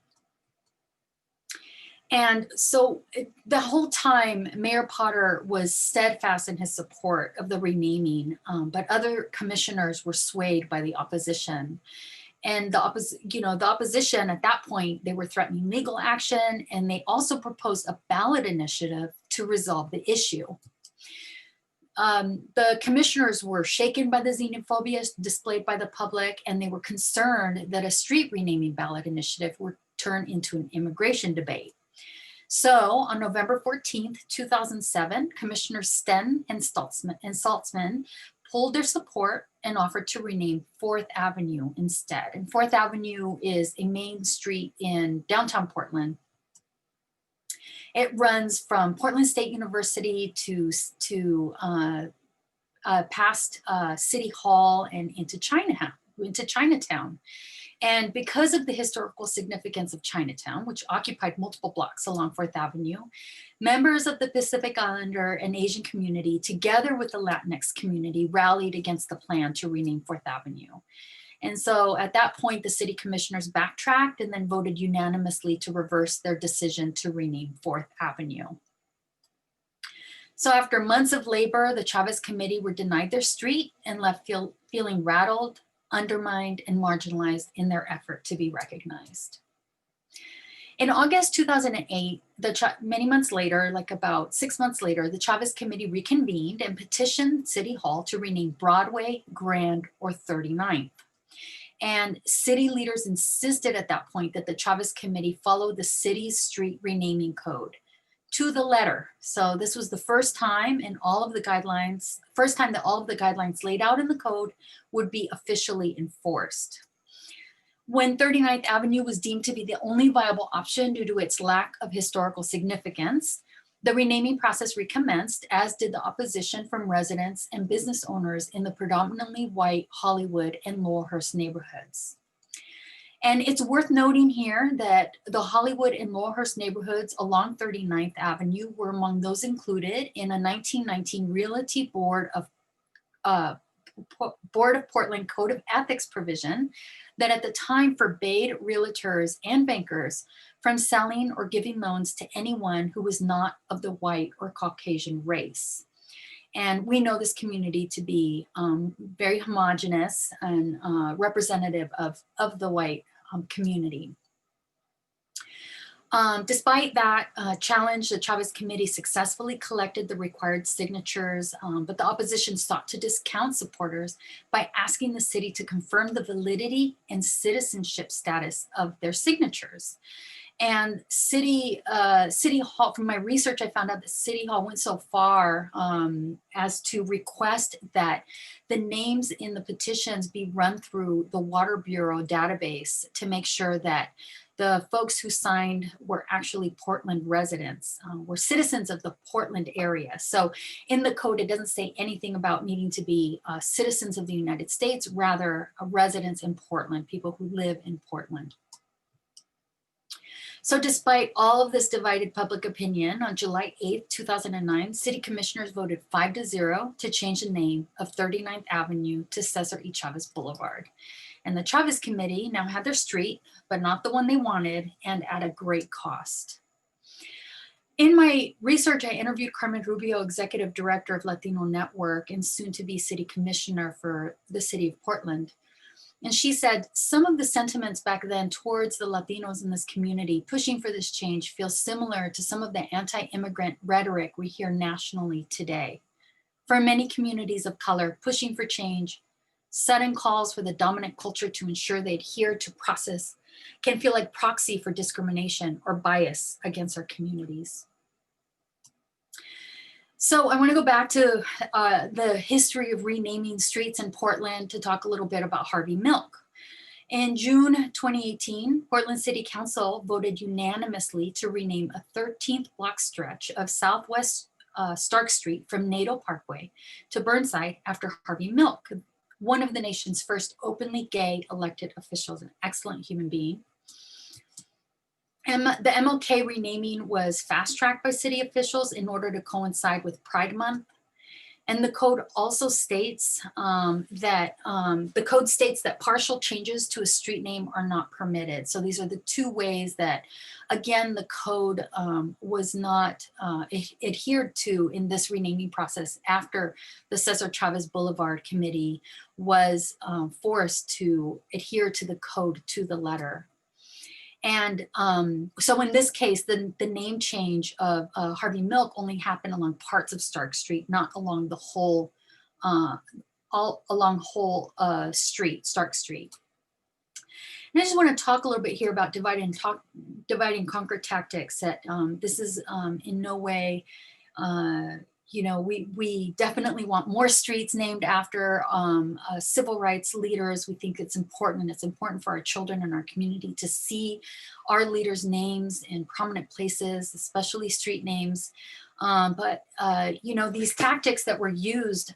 And so the whole time, Mayor Potter was steadfast in his support of the renaming, but other commissioners were swayed by the opposition. And the opposition at that point, they were threatening legal action, and they also proposed a ballot initiative to resolve the issue. The commissioners were shaken by the xenophobia displayed by the public, and they were concerned that a street renaming ballot initiative would turn into an immigration debate. So on November 14th, 2007, Commissioners Sten and Saltzman pulled their support and offered to rename 4th Avenue instead. And 4th Avenue is a main street in downtown Portland. It runs from Portland State University to past City Hall and into Chinatown. And because of the historical significance of Chinatown, which occupied multiple blocks along 4th Avenue, members of the Pacific Islander and Asian community, together with the Latinx community, rallied against the plan to rename 4th Avenue. And so at that point, the city commissioners backtracked and then voted unanimously to reverse their decision to rename 4th Avenue. So after months of labor, the Chavez Committee were denied their street and left feeling rattled, undermined, and marginalized in their effort to be recognized. In August 2008, many months later, like about 6 months later, the Chavez Committee reconvened and petitioned City Hall to rename Broadway, Grand, or 39th. And city leaders insisted at that point that the Chavez Committee follow the city's street renaming code to the letter. So this was the first time in all of the guidelines, first time that all of the guidelines laid out in the code would be officially enforced. When 39th Avenue was deemed to be the only viable option due to its lack of historical significance, the renaming process recommenced, as did the opposition from residents and business owners in the predominantly white Hollywood and Laurelhurst neighborhoods. And it's worth noting here that the Hollywood and Laurelhurst neighborhoods along 39th Avenue were among those included in a 1919 Realty Board of Portland Code of Ethics provision that at the time forbade realtors and bankers from selling or giving loans to anyone who was not of the white or Caucasian race. And we know this community to be very homogenous and representative of the white community. Despite that challenge, the Chavez Committee successfully collected the required signatures, but the opposition sought to discount supporters by asking the city to confirm the validity and citizenship status of their signatures. And City Hall, from my research, I found out that City Hall went so far as to request that the names in the petitions be run through the Water Bureau database to make sure that the folks who signed were actually Portland residents, were citizens of the Portland area. So in the code, it doesn't say anything about needing to be citizens of the United States, rather residents in Portland, people who live in Portland. So despite all of this divided public opinion, on July 8th, 2009, city commissioners voted 5-0 to change the name of 39th Avenue to Cesar E. Chavez Boulevard. And the Chavez Committee now had their street, but not the one they wanted, and at a great cost. In my research, I interviewed Carmen Rubio, Executive Director of Latino Network and soon to be City Commissioner for the City of Portland. And she said, some of the sentiments back then towards the Latinos in this community pushing for this change feels similar to some of the anti-immigrant rhetoric we hear nationally today. For many communities of color, pushing for change, sudden calls for the dominant culture to ensure they adhere to process can feel like proxy for discrimination or bias against our communities. So I want to go back to the history of renaming streets in Portland to talk a little bit about Harvey Milk. In June 2018, Portland City Council voted unanimously to rename a 13th block stretch of Southwest Stark Street from Nato Parkway to Burnside after Harvey Milk, one of the nation's first openly gay elected officials, an excellent human being. And the MLK renaming was fast-tracked by city officials in order to coincide with Pride Month. And the code also states that partial changes to a street name are not permitted. So these are the two ways that, again, the code was not adhered to in this renaming process after the Cesar Chavez Boulevard Committee was forced to adhere to the code to the letter. And so in this case, the name change of Harvey Milk only happened along parts of Stark Street, not along the whole, street, Stark Street. And I just want to talk a little bit here about divide and conquer tactics. That this is in no way, we definitely want more streets named after civil rights leaders. We think it's important, and it's important for our children and our community to see our leaders' names in prominent places, especially street names. But these tactics that were used,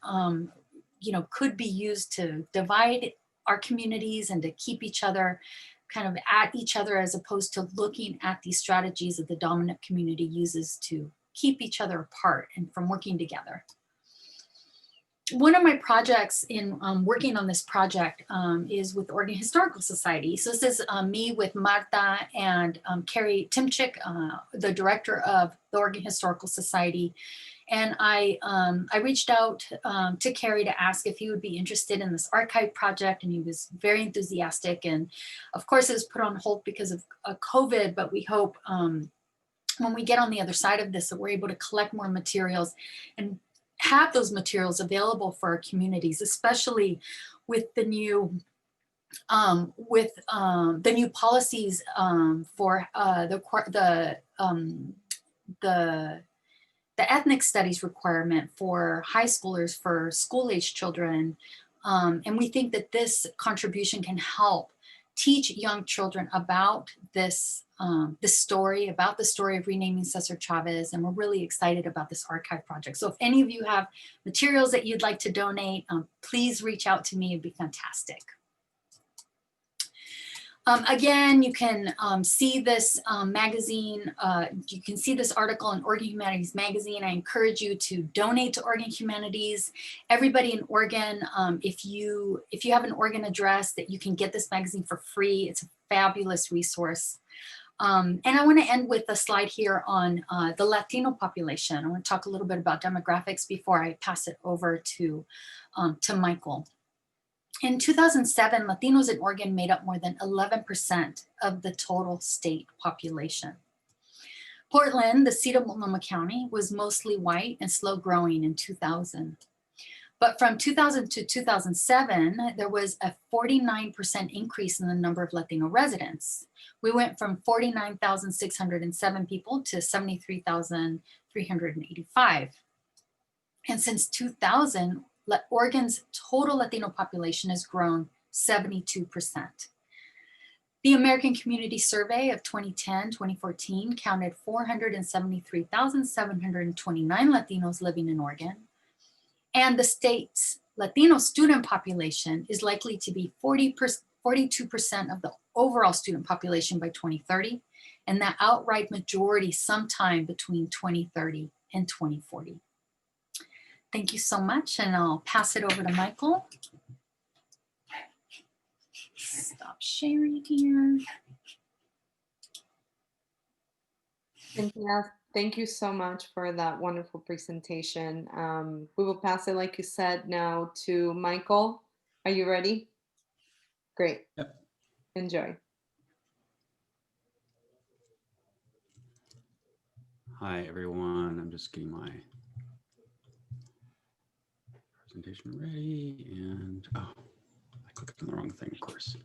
could be used to divide our communities and to keep each other kind of at each other, as opposed to looking at these strategies that the dominant community uses to keep each other apart and from working together. One of my projects in working on this project is with Oregon Historical Society. So this is me with Marta and Carrie Timchik, the director of the Oregon Historical Society. And I reached out to Carrie to ask if he would be interested in this archive project, and he was very enthusiastic. And of course it was put on hold because of COVID, but we hope when we get on the other side of this that we're able to collect more materials and have those materials available for our communities, especially with the new with the new policies for the ethnic studies requirement for high schoolers, for school-age children. And we think that this contribution can help teach young children about this, this story, about the story of renaming Cesar Chavez. And we're really excited about this archive project. So if any of you have materials that you'd like to donate, please reach out to me. It'd be fantastic. Again, you can see this magazine, you can see this article in Oregon Humanities Magazine. I encourage you to donate to Oregon Humanities. Everybody in Oregon, if you have an Oregon address, that you can get this magazine for free. It's a fabulous resource. And I want to end with a slide here on the Latino population. I want to talk a little bit about demographics before I pass it over to Michael. In 2007, Latinos in Oregon made up more than 11% of the total state population. Portland, the seat of Multnomah County, was mostly white and slow growing in 2000. But from 2000 to 2007, there was a 49% increase in the number of Latino residents. We went from 49,607 people to 73,385. And since 2000, Oregon's total Latino population has grown 72%. The American Community Survey of 2010-2014 counted 473,729 Latinos living in Oregon. And the state's Latino student population is likely to be 42% of the overall student population by 2030, and the outright majority sometime between 2030 and 2040. Thank you so much, and I'll pass it over to Michael. Stop sharing here. Cynthia, thank you so much for that wonderful presentation. We will pass it, like you said, now to Michael. Are you ready? Great. Yep. Enjoy. Hi, everyone. I'm just getting my presentation ready, and oh, I clicked on the wrong thing, of course.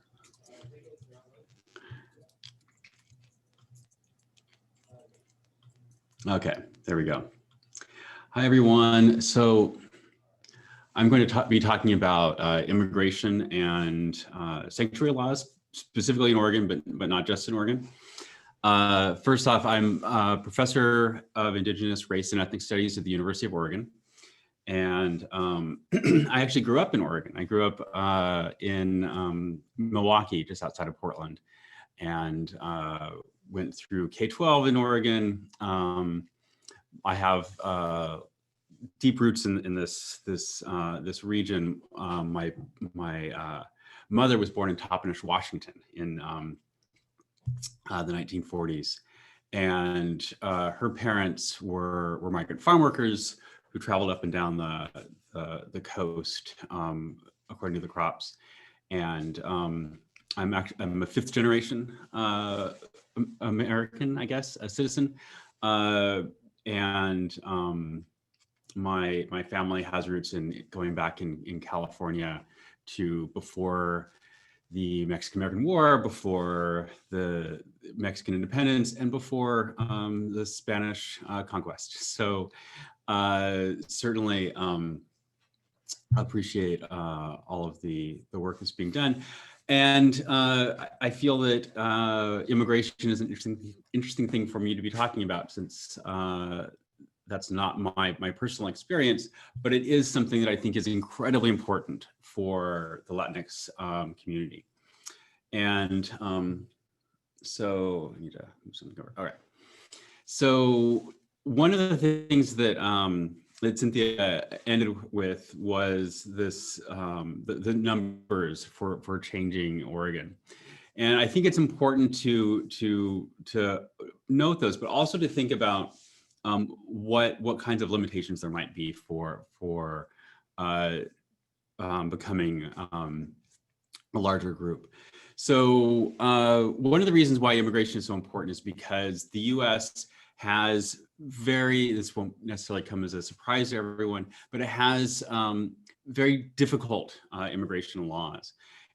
Okay, there we go. Hi, everyone. So I'm going to be talking about immigration and sanctuary laws, specifically in Oregon, but not just in Oregon. First off, I'm a professor of Indigenous Race and Ethnic Studies at the University of Oregon. And I actually grew up in Oregon. I grew up in Milwaukee, just outside of Portland, and went through K-12 in Oregon. I have deep roots in this region. My mother was born in Toppenish, Washington, in the 1940s, and her parents were migrant farm workers who traveled up and down the coast according to the crops. And I'm a fifth generation American, I guess, a citizen. And my family has roots in going back in California to before the Mexican-American War, before the Mexican independence, and before the Spanish conquest. So certainly appreciate all of the work that's being done. And I feel that immigration is an interesting thing for me to be talking about, since that's not my personal experience, but it is something that I think is incredibly important for the Latinx community. And so I need to move something over. All right. So one of the things that that Cynthia ended with was this the numbers for changing Oregon. And I think it's important to note those, but also to think about what kinds of limitations there might be for becoming a larger group. So one of the reasons why immigration is so important is because the U.S. has this won't necessarily come as a surprise to everyone, but it has very difficult immigration laws.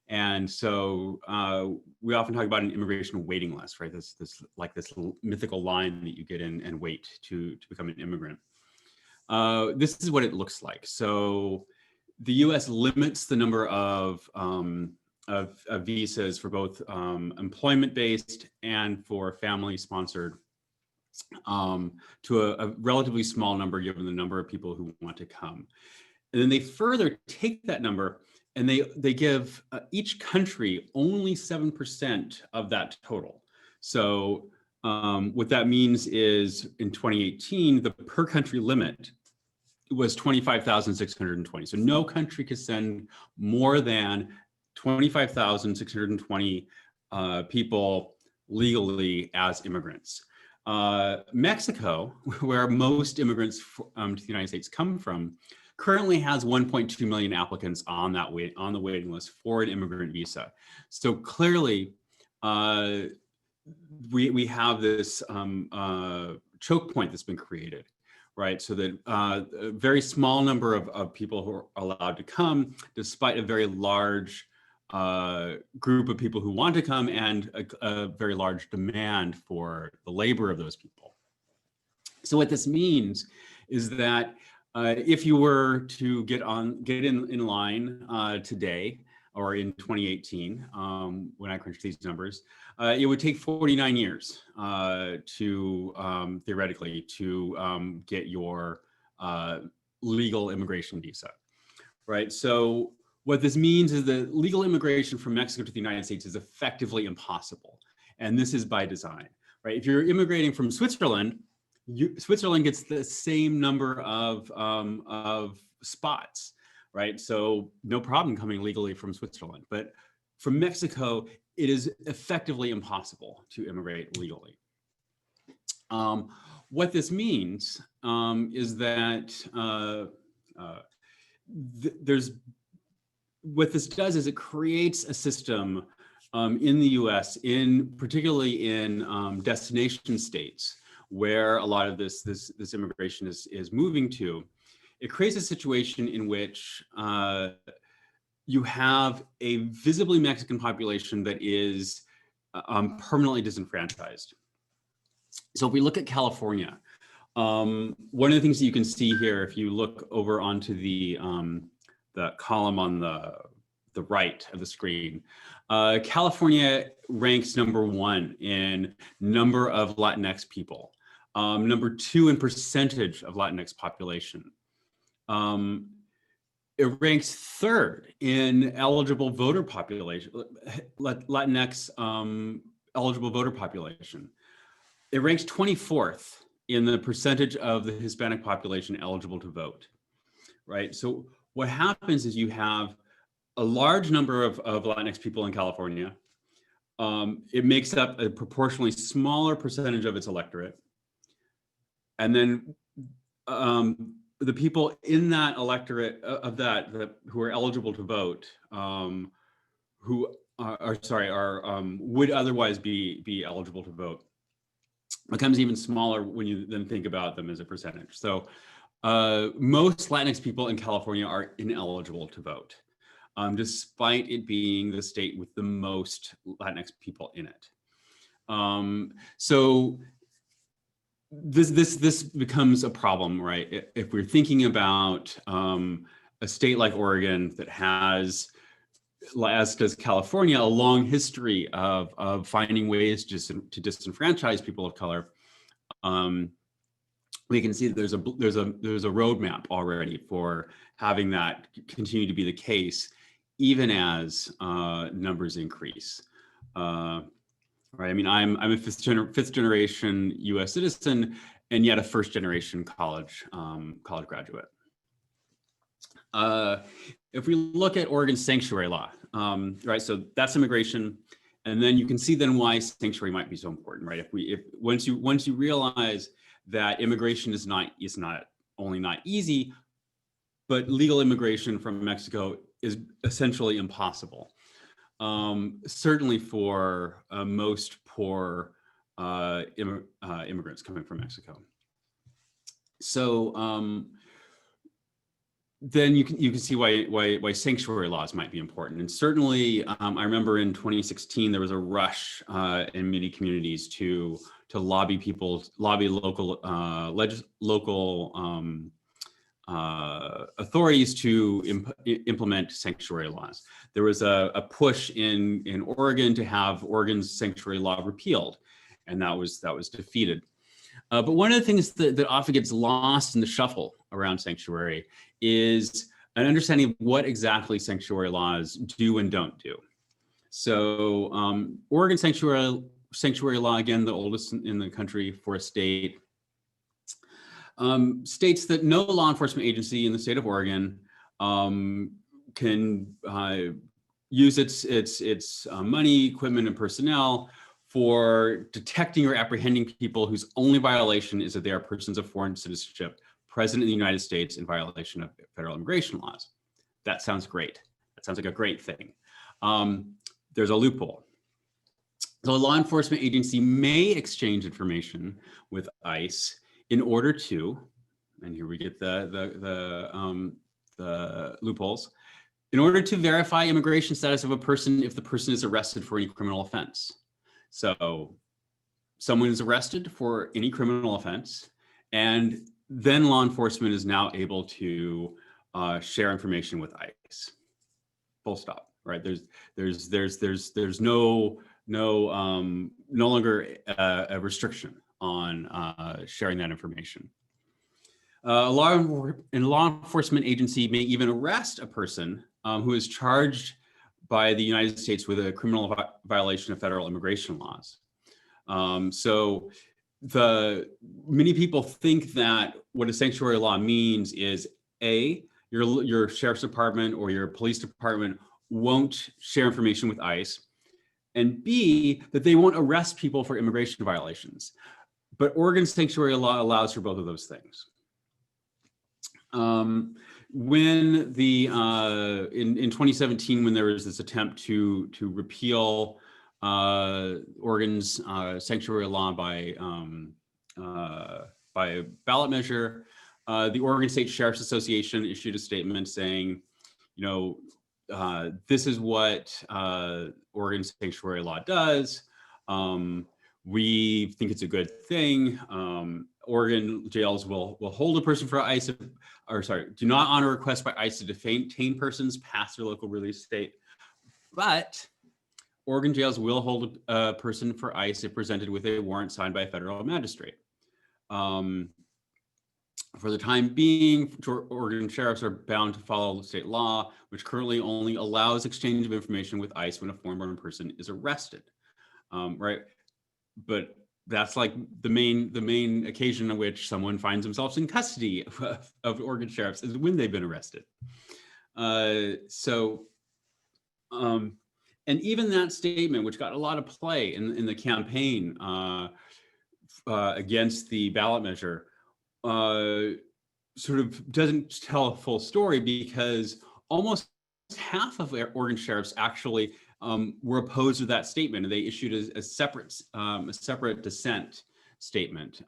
And so we often talk about an immigration waiting list, right? This mythical line that you get in and wait to become an immigrant. This is what it looks like. So the U.S. limits the number of visas for both employment-based and for family-sponsored to a relatively small number given the number of people who want to come. And then they further take that number and they give each country only 7% of that total. So what that means is in 2018, the per country limit was 25,620. So no country could send more than 25,620 people legally as immigrants. Mexico, where most immigrants to the United States come from, currently has 1.2 million applicants on the waiting list for an immigrant visa. So clearly, we have this choke point that's been created, right? So that a very small number of people who are allowed to come, despite a very large group of people who want to come and a very large demand for the labor of those people. So what this means is that if you were to get in line today or in 2018, when I crunched these numbers, it would take 49 years to theoretically to get your legal immigration visa, right? So what this means is that legal immigration from Mexico to the United States is effectively impossible, and this is by design, right? If you're immigrating from Switzerland, Switzerland gets the same number of spots, right? So no problem coming legally from Switzerland. But from Mexico, it is effectively impossible to immigrate legally. What this means is that what this does is it creates a system in the US, particularly in destination states, where a lot of this immigration is moving to. It creates a situation in which you have a visibly Mexican population that is permanently disenfranchised. So if we look at California, one of the things that you can see here, if you look over onto the column on the right of the screen, California ranks #1 in number of Latinx people. #2 in percentage of Latinx population. It ranks 3rd in eligible voter population, Latinx eligible voter population. It ranks 24th in the percentage of the Hispanic population eligible to vote, right? So what happens is you have a large number of Latinx people in California. It makes up a proportionally smaller percentage of its electorate. And then the people in that electorate who are eligible to vote, would otherwise be eligible to vote, becomes even smaller when you then think about them as a percentage. So most Latinx people in California are ineligible to vote, despite it being the state with the most Latinx people in it. So this becomes a problem, right? If we're thinking about a state like Oregon that has, as does California, a long history of finding ways to disenfranchise people of color, we can see that there's a roadmap already for having that continue to be the case, even as numbers increase. Right. I mean, I'm a fifth generation U.S. citizen, and yet a first generation college graduate. If we look at Oregon's sanctuary law, right? So that's immigration, and then you can see then why sanctuary might be so important, right? Once you realize that immigration is not only not easy, but legal immigration from Mexico is essentially impossible. Certainly for most poor immigrants coming from Mexico. So then you can see why sanctuary laws might be important. And certainly, I remember in 2016 there was a rush in many communities to lobby local authorities to implement sanctuary laws. There was a push in Oregon to have Oregon's sanctuary law repealed, and that was defeated. But one of the things that often gets lost in the shuffle around sanctuary is an understanding of what exactly sanctuary laws do and don't do. So Oregon sanctuary law, again, the oldest in the country for a state, states that no law enforcement agency in the state of Oregon can use its money, equipment, and personnel for detecting or apprehending people whose only violation is that they are persons of foreign citizenship present in the United States in violation of federal immigration laws. That sounds great. That sounds like a great thing. There's a loophole. So a law enforcement agency may exchange information with ICE in order to, and here we get the loopholes, in order to verify immigration status of a person if the person is arrested for any criminal offense. So someone is arrested for any criminal offense, and then law enforcement is now able to share information with ICE. Full stop. Right? There's no longer a restriction on sharing that information. A law enforcement agency may even arrest a person who is charged by the United States with a criminal violation of federal immigration laws. So many people think that what a sanctuary law means is A, your sheriff's department or your police department won't share information with ICE, and B, that they won't arrest people for immigration violations. But Oregon sanctuary law allows for both of those things. When in 2017, when there was this attempt to repeal Oregon's sanctuary law by ballot measure, the Oregon State Sheriff's Association issued a statement saying, this is what Oregon sanctuary law does. We think it's a good thing. Oregon jails will hold a person for ICE, do not honor a request by ICE to detain persons past their local release date. But Oregon jails will hold a person for ICE if presented with a warrant signed by a federal magistrate. For the time being, Oregon sheriffs are bound to follow state law, which currently only allows exchange of information with ICE when a foreign person is arrested, right? But that's like the main occasion on which someone finds themselves in custody of Oregon sheriffs is when they've been arrested. And even that statement, which got a lot of play in the campaign against the ballot measure, sort of doesn't tell a full story, because almost half of Oregon sheriffs actually were opposed to that statement, and they issued a separate dissent statement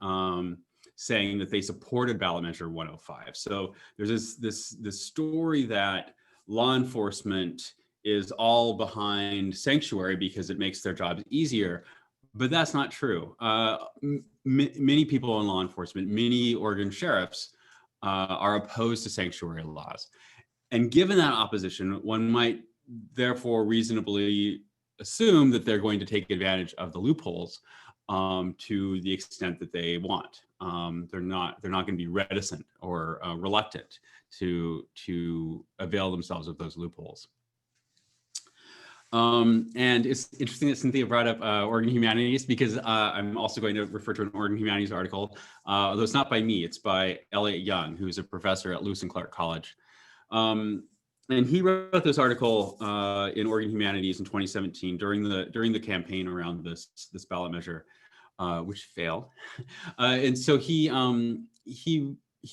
saying that they supported ballot measure 105. So there's this story that law enforcement is all behind sanctuary because it makes their jobs easier, but that's not true. Many people in law enforcement, many Oregon sheriffs are opposed to sanctuary laws. And given that opposition, one might therefore reasonably assume that they're going to take advantage of the loopholes to the extent that they want. They're not going to be reticent or reluctant to avail themselves of those loopholes. And it's interesting that Cynthia brought up Oregon Humanities, because I'm also going to refer to an Oregon Humanities article, although it's not by me, it's by Elliot Young, who's a professor at Lewis and Clark College. And he wrote this article in Oregon Humanities in 2017 during the campaign around this ballot measure, which failed. And so he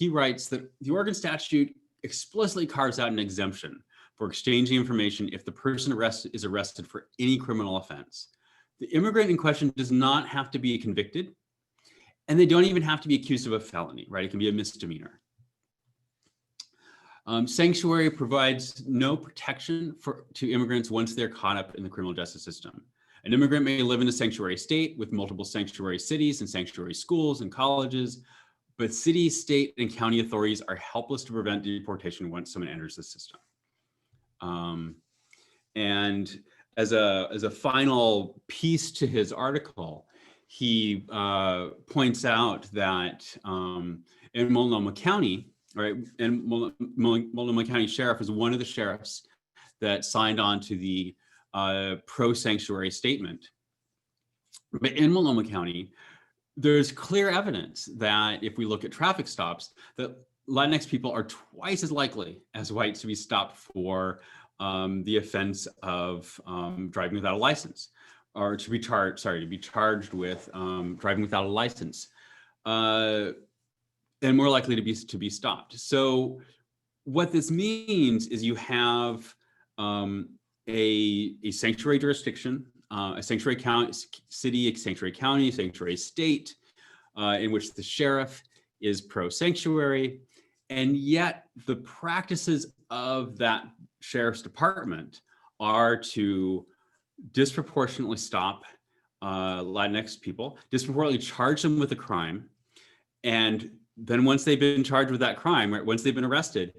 writes that the Oregon statute explicitly carves out an exemption for exchanging information if the person is arrested for any criminal offense. The immigrant in question does not have to be convicted, and they don't even have to be accused of a felony, right? It can be a misdemeanor. Sanctuary provides no protection to immigrants once they're caught up in the criminal justice system. An immigrant may live in a sanctuary state with multiple sanctuary cities and sanctuary schools and colleges, but city, state, and county authorities are helpless to prevent deportation once someone enters the system. And as a final piece to his article, he points out that in Multnomah County, right, and Multnomah County Sheriff is one of the sheriffs that signed on to the pro-sanctuary statement. But in Multnomah County, there's clear evidence that if we look at traffic stops, that Latinx people are twice as likely as whites to be stopped for the offense of driving without a license, or to be charged with driving without a license, and more likely to be stopped. So what this means is you have a sanctuary jurisdiction, a sanctuary county, city, a sanctuary county, sanctuary state, in which the sheriff is pro-sanctuary, and yet the practices of that sheriff's department are to disproportionately stop Latinx people, disproportionately charge them with a crime, and then once they've been charged with that crime, right, once they've been arrested,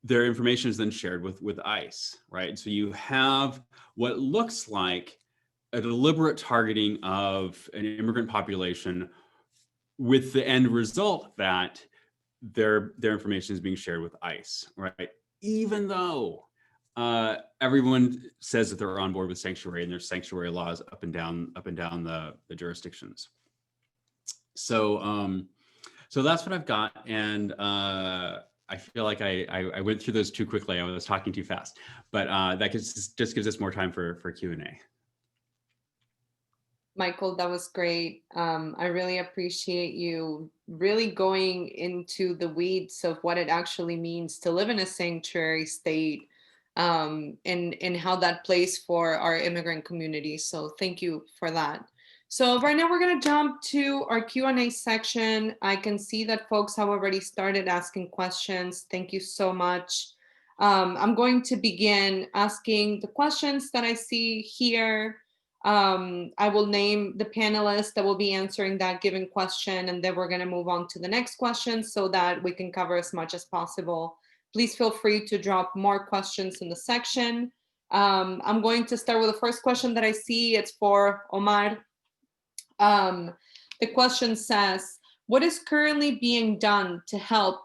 their information is then shared with ICE, right? So you have what looks like a deliberate targeting of an immigrant population with the end result that their information is being shared with ICE, right? Even though everyone says that they're on board with sanctuary and there's sanctuary laws up and down the jurisdictions. So so that's what I've got, and I feel like I went through those too quickly. I was talking too fast, but that just gives us more time for Q&A. Michael, that was great. I really appreciate you really going into the weeds of what it actually means to live in a sanctuary state, and how that plays for our immigrant community. So thank you for that. So right now we're going to jump to our Q&A section. I can see that folks have already started asking questions. Thank you so much. I'm going to begin asking the questions that I see here. I will name the panelists that will be answering that given question, and then we're going to move on to the next question so that we can cover as much as possible. Please feel free to drop more questions in the section. I'm going to start with the first question that I see. It's for Omar. The question says, what is currently being done to help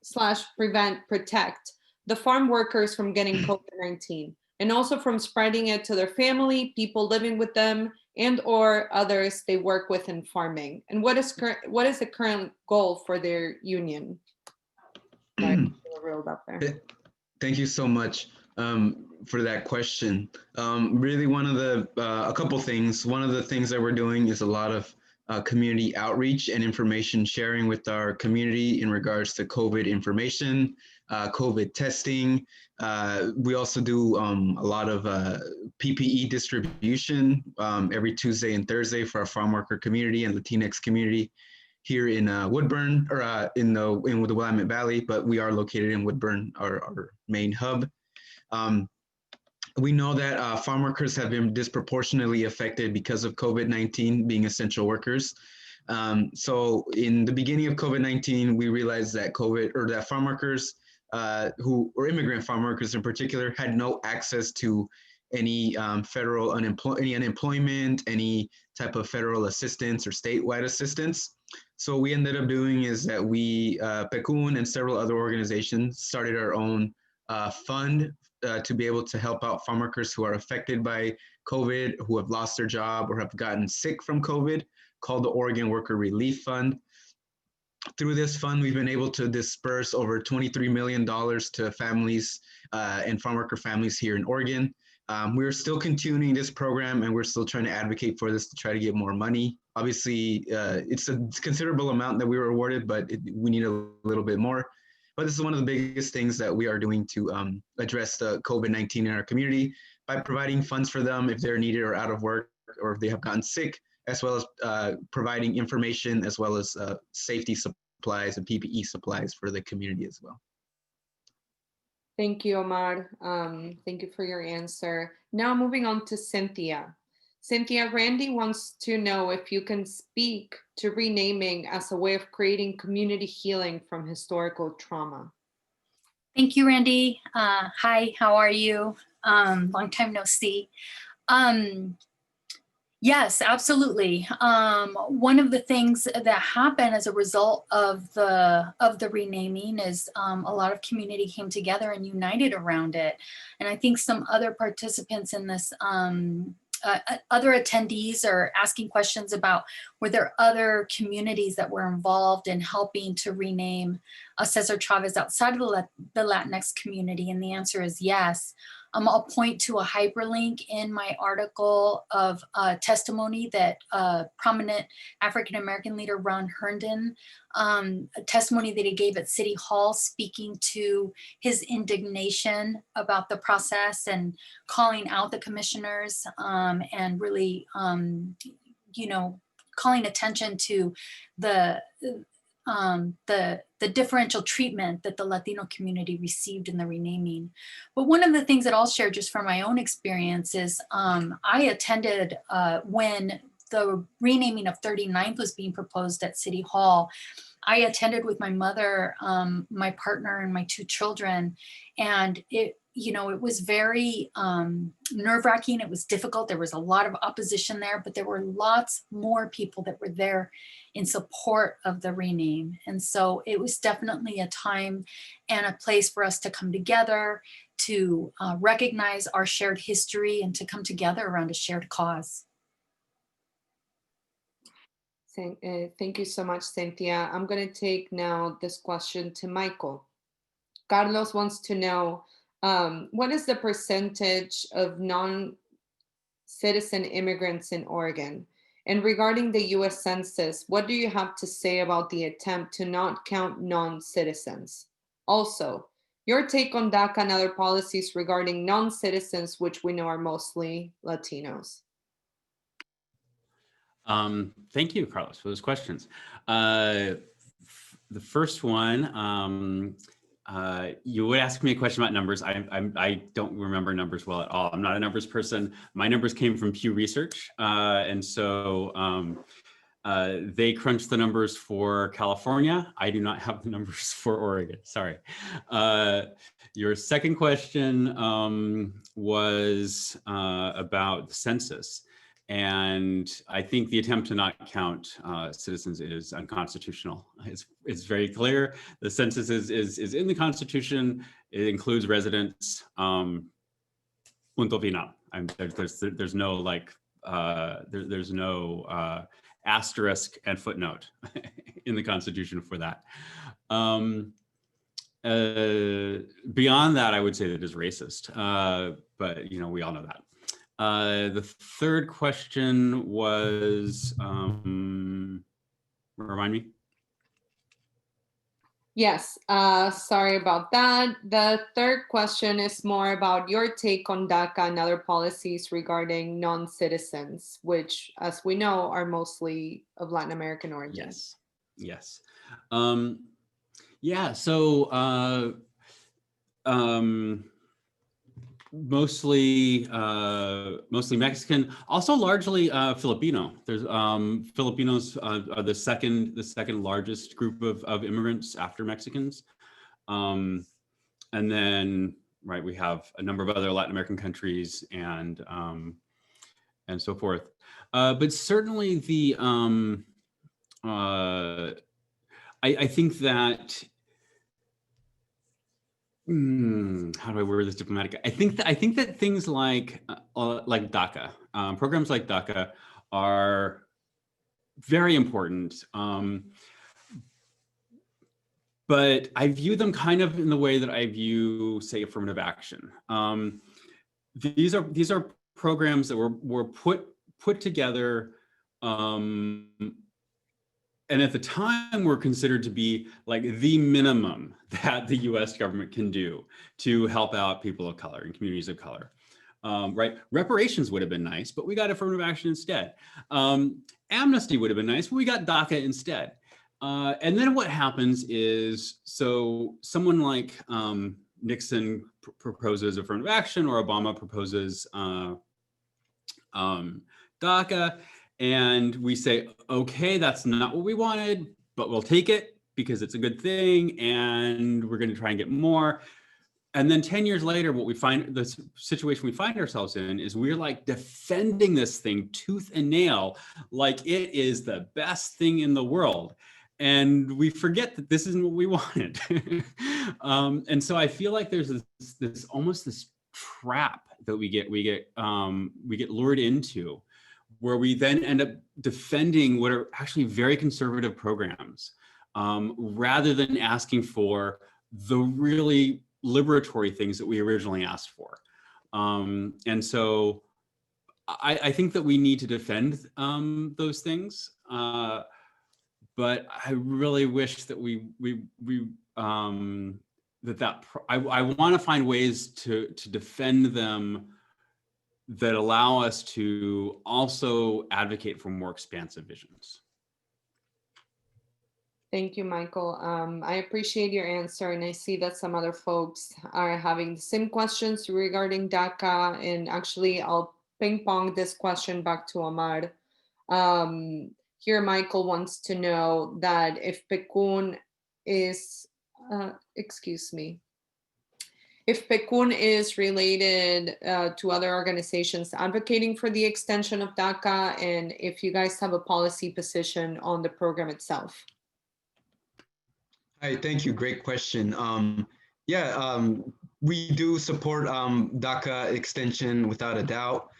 / prevent, protect the farm workers from getting COVID-19 and also from spreading it to their family, people living with them, and or others they work with in farming? And what is the current goal for their union? Sorry, reeled up there. Thank you so much for that question. Really, a couple things. One of the things that we're doing is a lot of community outreach and information sharing with our community in regards to COVID information, COVID testing. We also do a lot of PPE distribution every Tuesday and Thursday for our farm worker community and Latinx community here in Woodburn, or in the Willamette Valley, but we are located in Woodburn, our main hub. We know that farm workers have been disproportionately affected because of COVID-19 being essential workers. So in the beginning of COVID-19, we realized that farm workers or immigrant farm workers in particular had no access to any federal unemployment, any type of federal assistance or statewide assistance. So what we ended up doing is that we, PCUN and several other organizations, started our own fund to be able to help out farm workers who are affected by COVID, who have lost their job or have gotten sick from COVID, called the Oregon Worker Relief Fund. Through this fund, we've been able to disperse over $23 million to families and farm worker families here in Oregon. We're still continuing this program, and we're still trying to advocate for this to try to get more money. Obviously, it's a considerable amount that we were awarded, but we need a little bit more. But this is one of the biggest things that we are doing to address the COVID-19 in our community by providing funds for them if they're needed or out of work, or if they have gotten sick, as well as providing information as well as safety supplies and PPE supplies for the community as well. Thank you, Omar. Thank you for your answer. Now moving on to Cynthia. Cynthia, Randy wants to know if you can speak to renaming as a way of creating community healing from historical trauma. Thank you, Randy. Hi, how are you? Long time no see. Yes, absolutely. One of the things that happened as a result of the renaming is a lot of community came together and united around it. And I think some other participants in this, other attendees are asking questions about were there other communities that were involved in helping to rename Cesar Chavez outside of the Latinx community? And the answer is yes. I'll point to a hyperlink in my article of testimony that prominent African-American leader Ron Herndon, a testimony that he gave at City Hall, speaking to his indignation about the process and calling out the commissioners and really, you know, calling attention to the differential treatment that the Latino community received in the renaming. But one of the things that I'll share just from my own experience is I attended when the renaming of 39th was being proposed at City Hall. I attended with my mother, my partner, and my 2 children, and it was very nerve-wracking. It was difficult. There was a lot of opposition there, but there were lots more people that were there in support of the rename. And so it was definitely a time and a place for us to come together, to recognize our shared history, and to come together around a shared cause. Thank you so much, Cynthia. I'm going to take now this question to Michael. Carlos wants to know, what is the percentage of non-citizen immigrants in Oregon? And regarding the US Census, what do you have to say about the attempt to not count non-citizens? Also, your take on DACA and other policies regarding non-citizens, which we know are mostly Latinos. Thank you, Carlos, for those questions. The first one, you would ask me a question about numbers. I don't remember numbers well at all. I'm not a numbers person. My numbers came from Pew Research. And so they crunched the numbers for California. I do not have the numbers for Oregon, sorry. Your second question was about the census. And I think the attempt to not count citizens is unconstitutional. It's very clear. The census is in the Constitution. It includes residents. Punto final. There's no like there's no asterisk and footnote in the Constitution for that. Beyond that, I would say that it is racist. But you know, we all know that. The third question was, remind me? Yes, sorry about that. The third question is more about your take on DACA and other policies regarding non-citizens, which, as we know, are mostly of Latin American origin. Yes, yes. Yeah, so mostly Mexican, also largely Filipino. There's Filipinos are the second largest group of immigrants after Mexicans, and then we have a number of other Latin American countries and so forth. But certainly the I think that. How do I word this diplomatically? I think that things like DACA, programs like DACA, are very important. But I view them kind of in the way that I view, say, affirmative action. These are programs that were put together. And at the time were considered to be like the minimum that the US government can do to help out people of color and communities of color, right? Reparations would have been nice, but we got affirmative action instead. Amnesty would have been nice, but we got DACA instead. And then what happens is, so someone like Nixon proposes affirmative action, or Obama proposes DACA, and we say, okay, that's not what we wanted, but we'll take it because it's a good thing, and we're going to try and get more. And then 10 years later, what we find, the situation we find ourselves in is we're like defending this thing tooth and nail, like it is the best thing in the world. And we forget that this isn't what we wanted. And so I feel like there's this almost this trap that we get lured into, where we then end up defending what are actually very conservative programs, rather than asking for the really liberatory things that we originally asked for. And so I think that we need to defend those things. But I really wish that I want to find ways to defend them that allow us to also advocate for more expansive visions. Thank you, Michael. I appreciate your answer, and I see that some other folks are having the same questions regarding DACA, and actually I'll ping pong this question back to Omar. Here, Michael wants to know that if PCUN is, if PCUN is related to other organizations advocating for the extension of DACA, and if you guys have a policy position on the program itself. Hi, thank you. Great question. We do support DACA extension without a doubt.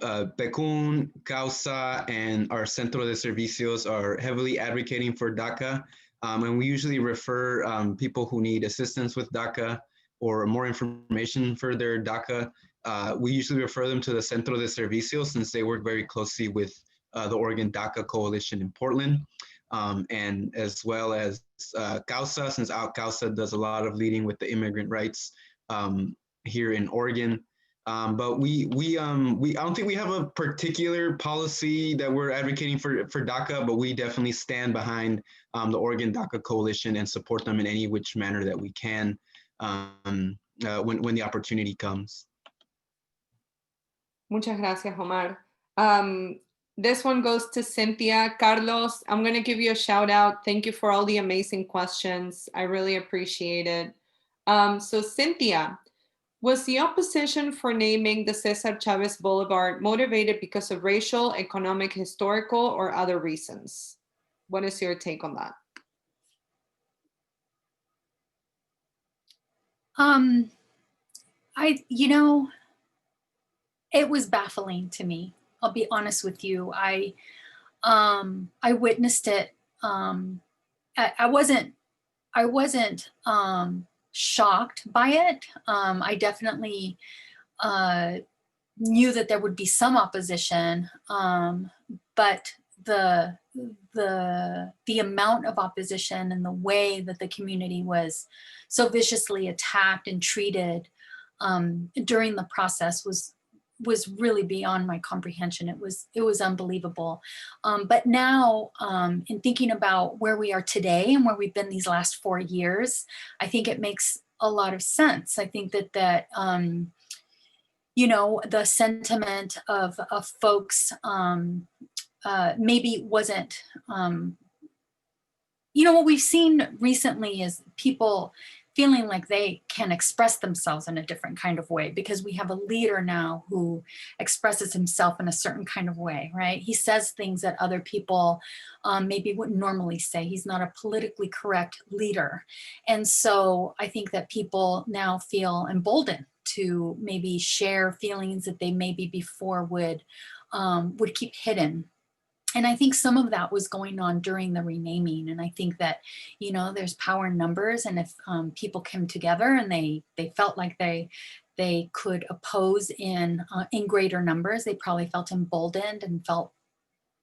PCUN, Causa, and our Centro de Servicios are heavily advocating for DACA. And we usually refer people who need assistance with DACA or more information for their DACA. We usually refer them to the Centro de Servicios, since they work very closely with the Oregon DACA Coalition in Portland. And as well as Causa, since Causa does a lot of leading with the immigrant rights here in Oregon. But I don't think we have a particular policy that we're advocating for DACA, but we definitely stand behind the Oregon DACA Coalition and support them in any which manner that we can when the opportunity comes. Muchas gracias, Omar. This one goes to Cynthia. Carlos, I'm going to give you a shout out. Thank you for all the amazing questions. I really appreciate it. So Cynthia, was the opposition for naming the Cesar Chavez Boulevard motivated because of racial, economic, historical, or other reasons? What is your take on that? It was baffling to me. I'll be honest with you. I witnessed it. I wasn't shocked by it. I definitely knew that there would be some opposition, but the amount of opposition and the way that the community was so viciously attacked and treated during the process was really beyond my comprehension. It was unbelievable. But now, in thinking about where we are today and where we've been these last 4 years, I think it makes a lot of sense. I think that the sentiment of folks maybe wasn't, what we've seen recently is people feeling like they can express themselves in a different kind of way, because we have a leader now who expresses himself in a certain kind of way, right? He says things that other people maybe wouldn't normally say. He's not a politically correct leader. And so I think that people now feel emboldened to maybe share feelings that they maybe before would keep hidden. And I think some of that was going on during the renaming. And I think that, there's power in numbers. And if people came together and they felt like they could oppose in greater numbers, they probably felt emboldened and felt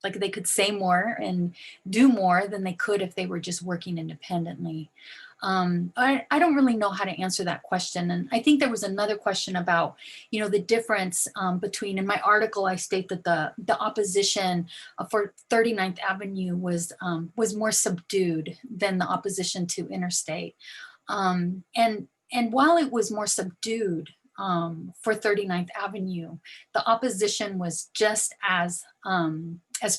like they could say more and do more than they could if they were just working independently. I don't really know how to answer that question. And I think there was another question about, the difference between, in my article, I state that the opposition for 39th Avenue was more subdued than the opposition to interstate. And while it was more subdued for 39th Avenue, the opposition was just as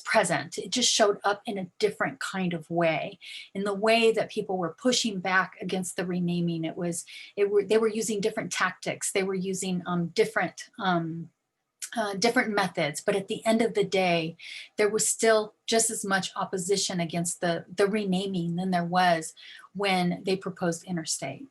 present. It just showed up in a different kind of way, in the way that people were pushing back against the renaming. They were using different tactics. They were using different methods, but at the end of the day, there was still just as much opposition against the renaming than there was when they proposed interstate.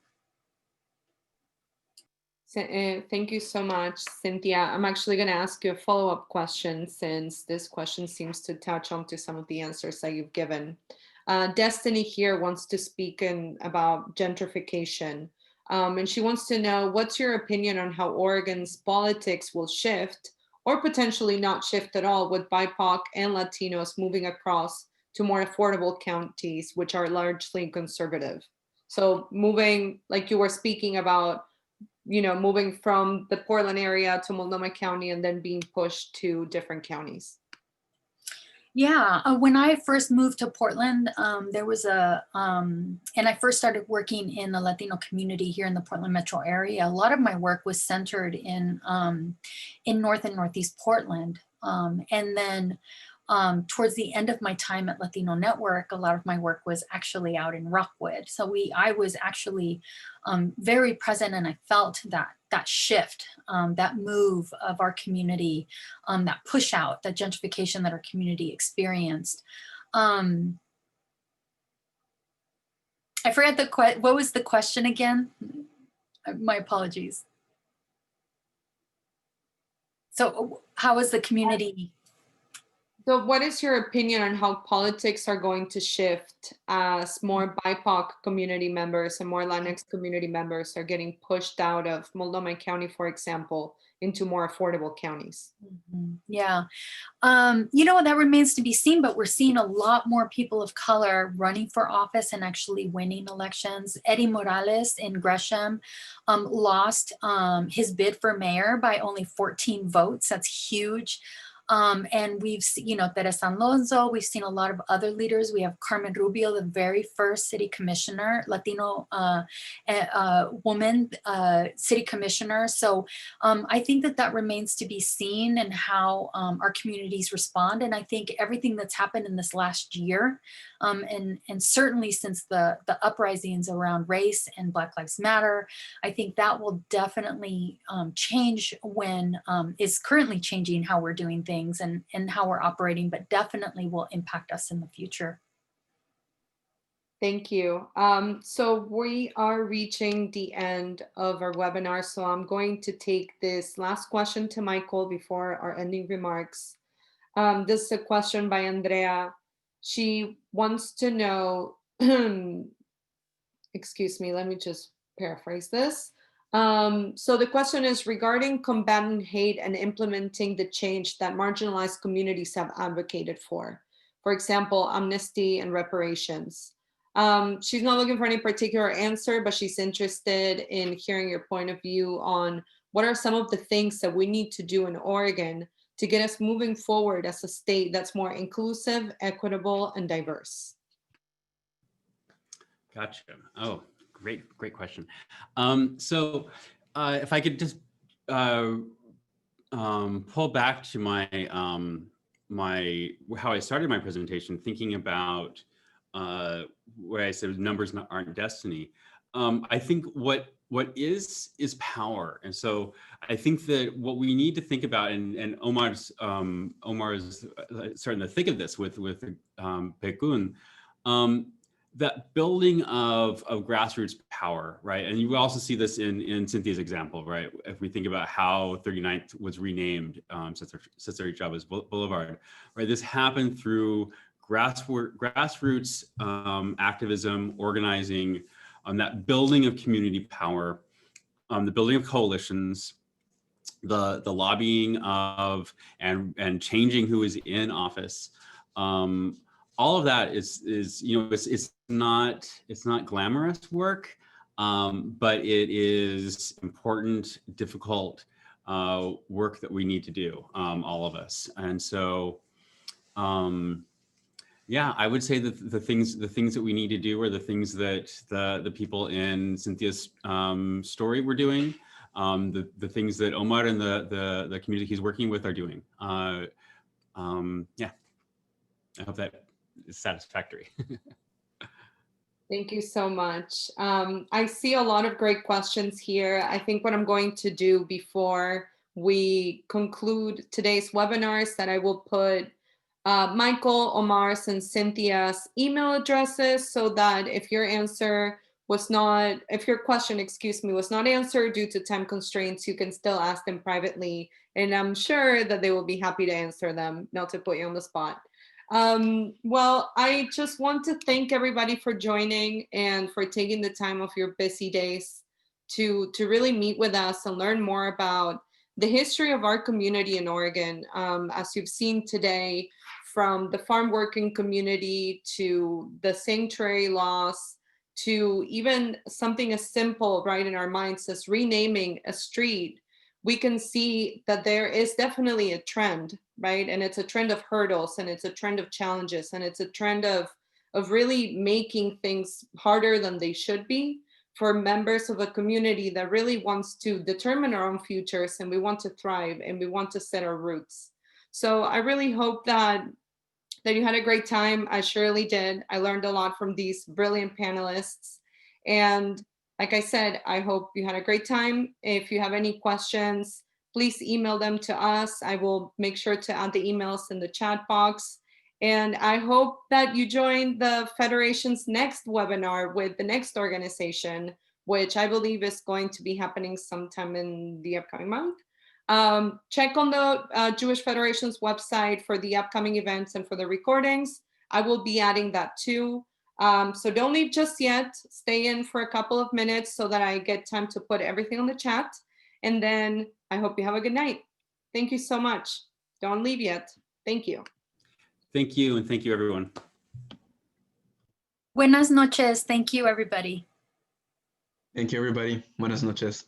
Thank you so much, Cynthia. I'm actually going to ask you a follow-up question, since this question seems to touch on to some of the answers that you've given. Destiny here wants to speak about gentrification. And she wants to know, what's your opinion on how Oregon's politics will shift, or potentially not shift at all, with BIPOC and Latinos moving across to more affordable counties, which are largely conservative? So moving, like you were speaking about, moving from the Portland area to Multnomah County and then being pushed to different counties. Yeah, when I first moved to Portland, there was and I first started working in the Latino community here in the Portland metro area. A lot of my work was centered in North and Northeast Portland. And then towards the end of my time at Latino Network, a lot of my work was actually out in Rockwood. So I was actually very present, and I felt that shift, that move of our community, that push out, that gentrification that our community experienced. I forgot what was the question again? My apologies. So how is the community? So what is your opinion on how politics are going to shift as more BIPOC community members and more Latinx community members are getting pushed out of Multnomah County, for example, into more affordable counties? Mm-hmm. Yeah. That remains to be seen, but we're seeing a lot more people of color running for office and actually winning elections. Eddie Morales in Gresham lost his bid for mayor by only 14 votes. That's huge. And we've seen, Teresa Alonso, we've seen a lot of other leaders. We have Carmen Rubio, the very first city commissioner, Latino woman city commissioner. So I think that remains to be seen, and how our communities respond. And I think everything that's happened in this last year, and certainly since the uprisings around race and Black Lives Matter, I think that will definitely change is currently changing how we're doing things and how we're operating, but definitely will impact us in the future. Thank you. So we are reaching the end of our webinar. So I'm going to take this last question to Michael before our ending remarks. This is a question by Andrea. She wants to know, excuse me, let me just paraphrase this. So the question is regarding combating hate and implementing the change that marginalized communities have advocated for example, amnesty and reparations. She's not looking for any particular answer, but she's interested in hearing your point of view on what are some of the things that we need to do in Oregon to get us moving forward as a state that's more inclusive, equitable, and diverse. Gotcha. Oh, great question. So if I could just pull back to my how I started my presentation, thinking about where I said numbers aren't destiny. I think what is power, and so I think that what we need to think about, and Omar's starting to think of this with PCUN. That building of grassroots power, right? And you also see this in Cynthia's example, right? If we think about how 39th was renamed Cesar Chavez Boulevard, right? This happened through grassroots activism, organizing, that building of community power, the building of coalitions, the lobbying of and changing who is in office. all of that is it's not glamorous work, but it is important, difficult work that we need to do, all of us. And so, yeah, I would say that the things that we need to do are the things that the people in Cynthia's story were doing, the things that Omar and the community he's working with are doing. Yeah, I hope that is satisfactory. Thank you so much. I see a lot of great questions here. I think what I'm going to do before we conclude today's webinar is that I will put Michael, Omar's, and Cynthia's email addresses so that if your question, was not answered due to time constraints, you can still ask them privately. And I'm sure that they will be happy to answer them, not to put you on the spot. Well, I just want to thank everybody for joining and for taking the time of your busy days to really meet with us and learn more about the history of our community in Oregon. As you've seen today, from the farm working community to the sanctuary laws, to even something as simple, right, in our minds as renaming a street, we can see that there is definitely a trend, right? And it's a trend of hurdles, and it's a trend of challenges, and it's a trend of really making things harder than they should be for members of a community that really wants to determine our own futures, and we want to thrive, and we want to set our roots. So I really hope that you had a great time. I surely did. I learned a lot from these brilliant panelists. And like I said, I hope you had a great time. If you have any questions, please email them to us. I will make sure to add the emails in the chat box. And I hope that you join the Federation's next webinar with the next organization, which I believe is going to be happening sometime in the upcoming month. Check on the Jewish Federation's website for the upcoming events and for the recordings. I will be adding that too. So don't leave just yet. Stay in for a couple of minutes so that I get time to put everything on the chat. And then I hope you have a good night. Thank you so much. Don't leave yet. Thank you. Thank you, and thank you, everyone. Buenas noches. Thank you, everybody. Thank you, everybody. Buenas noches.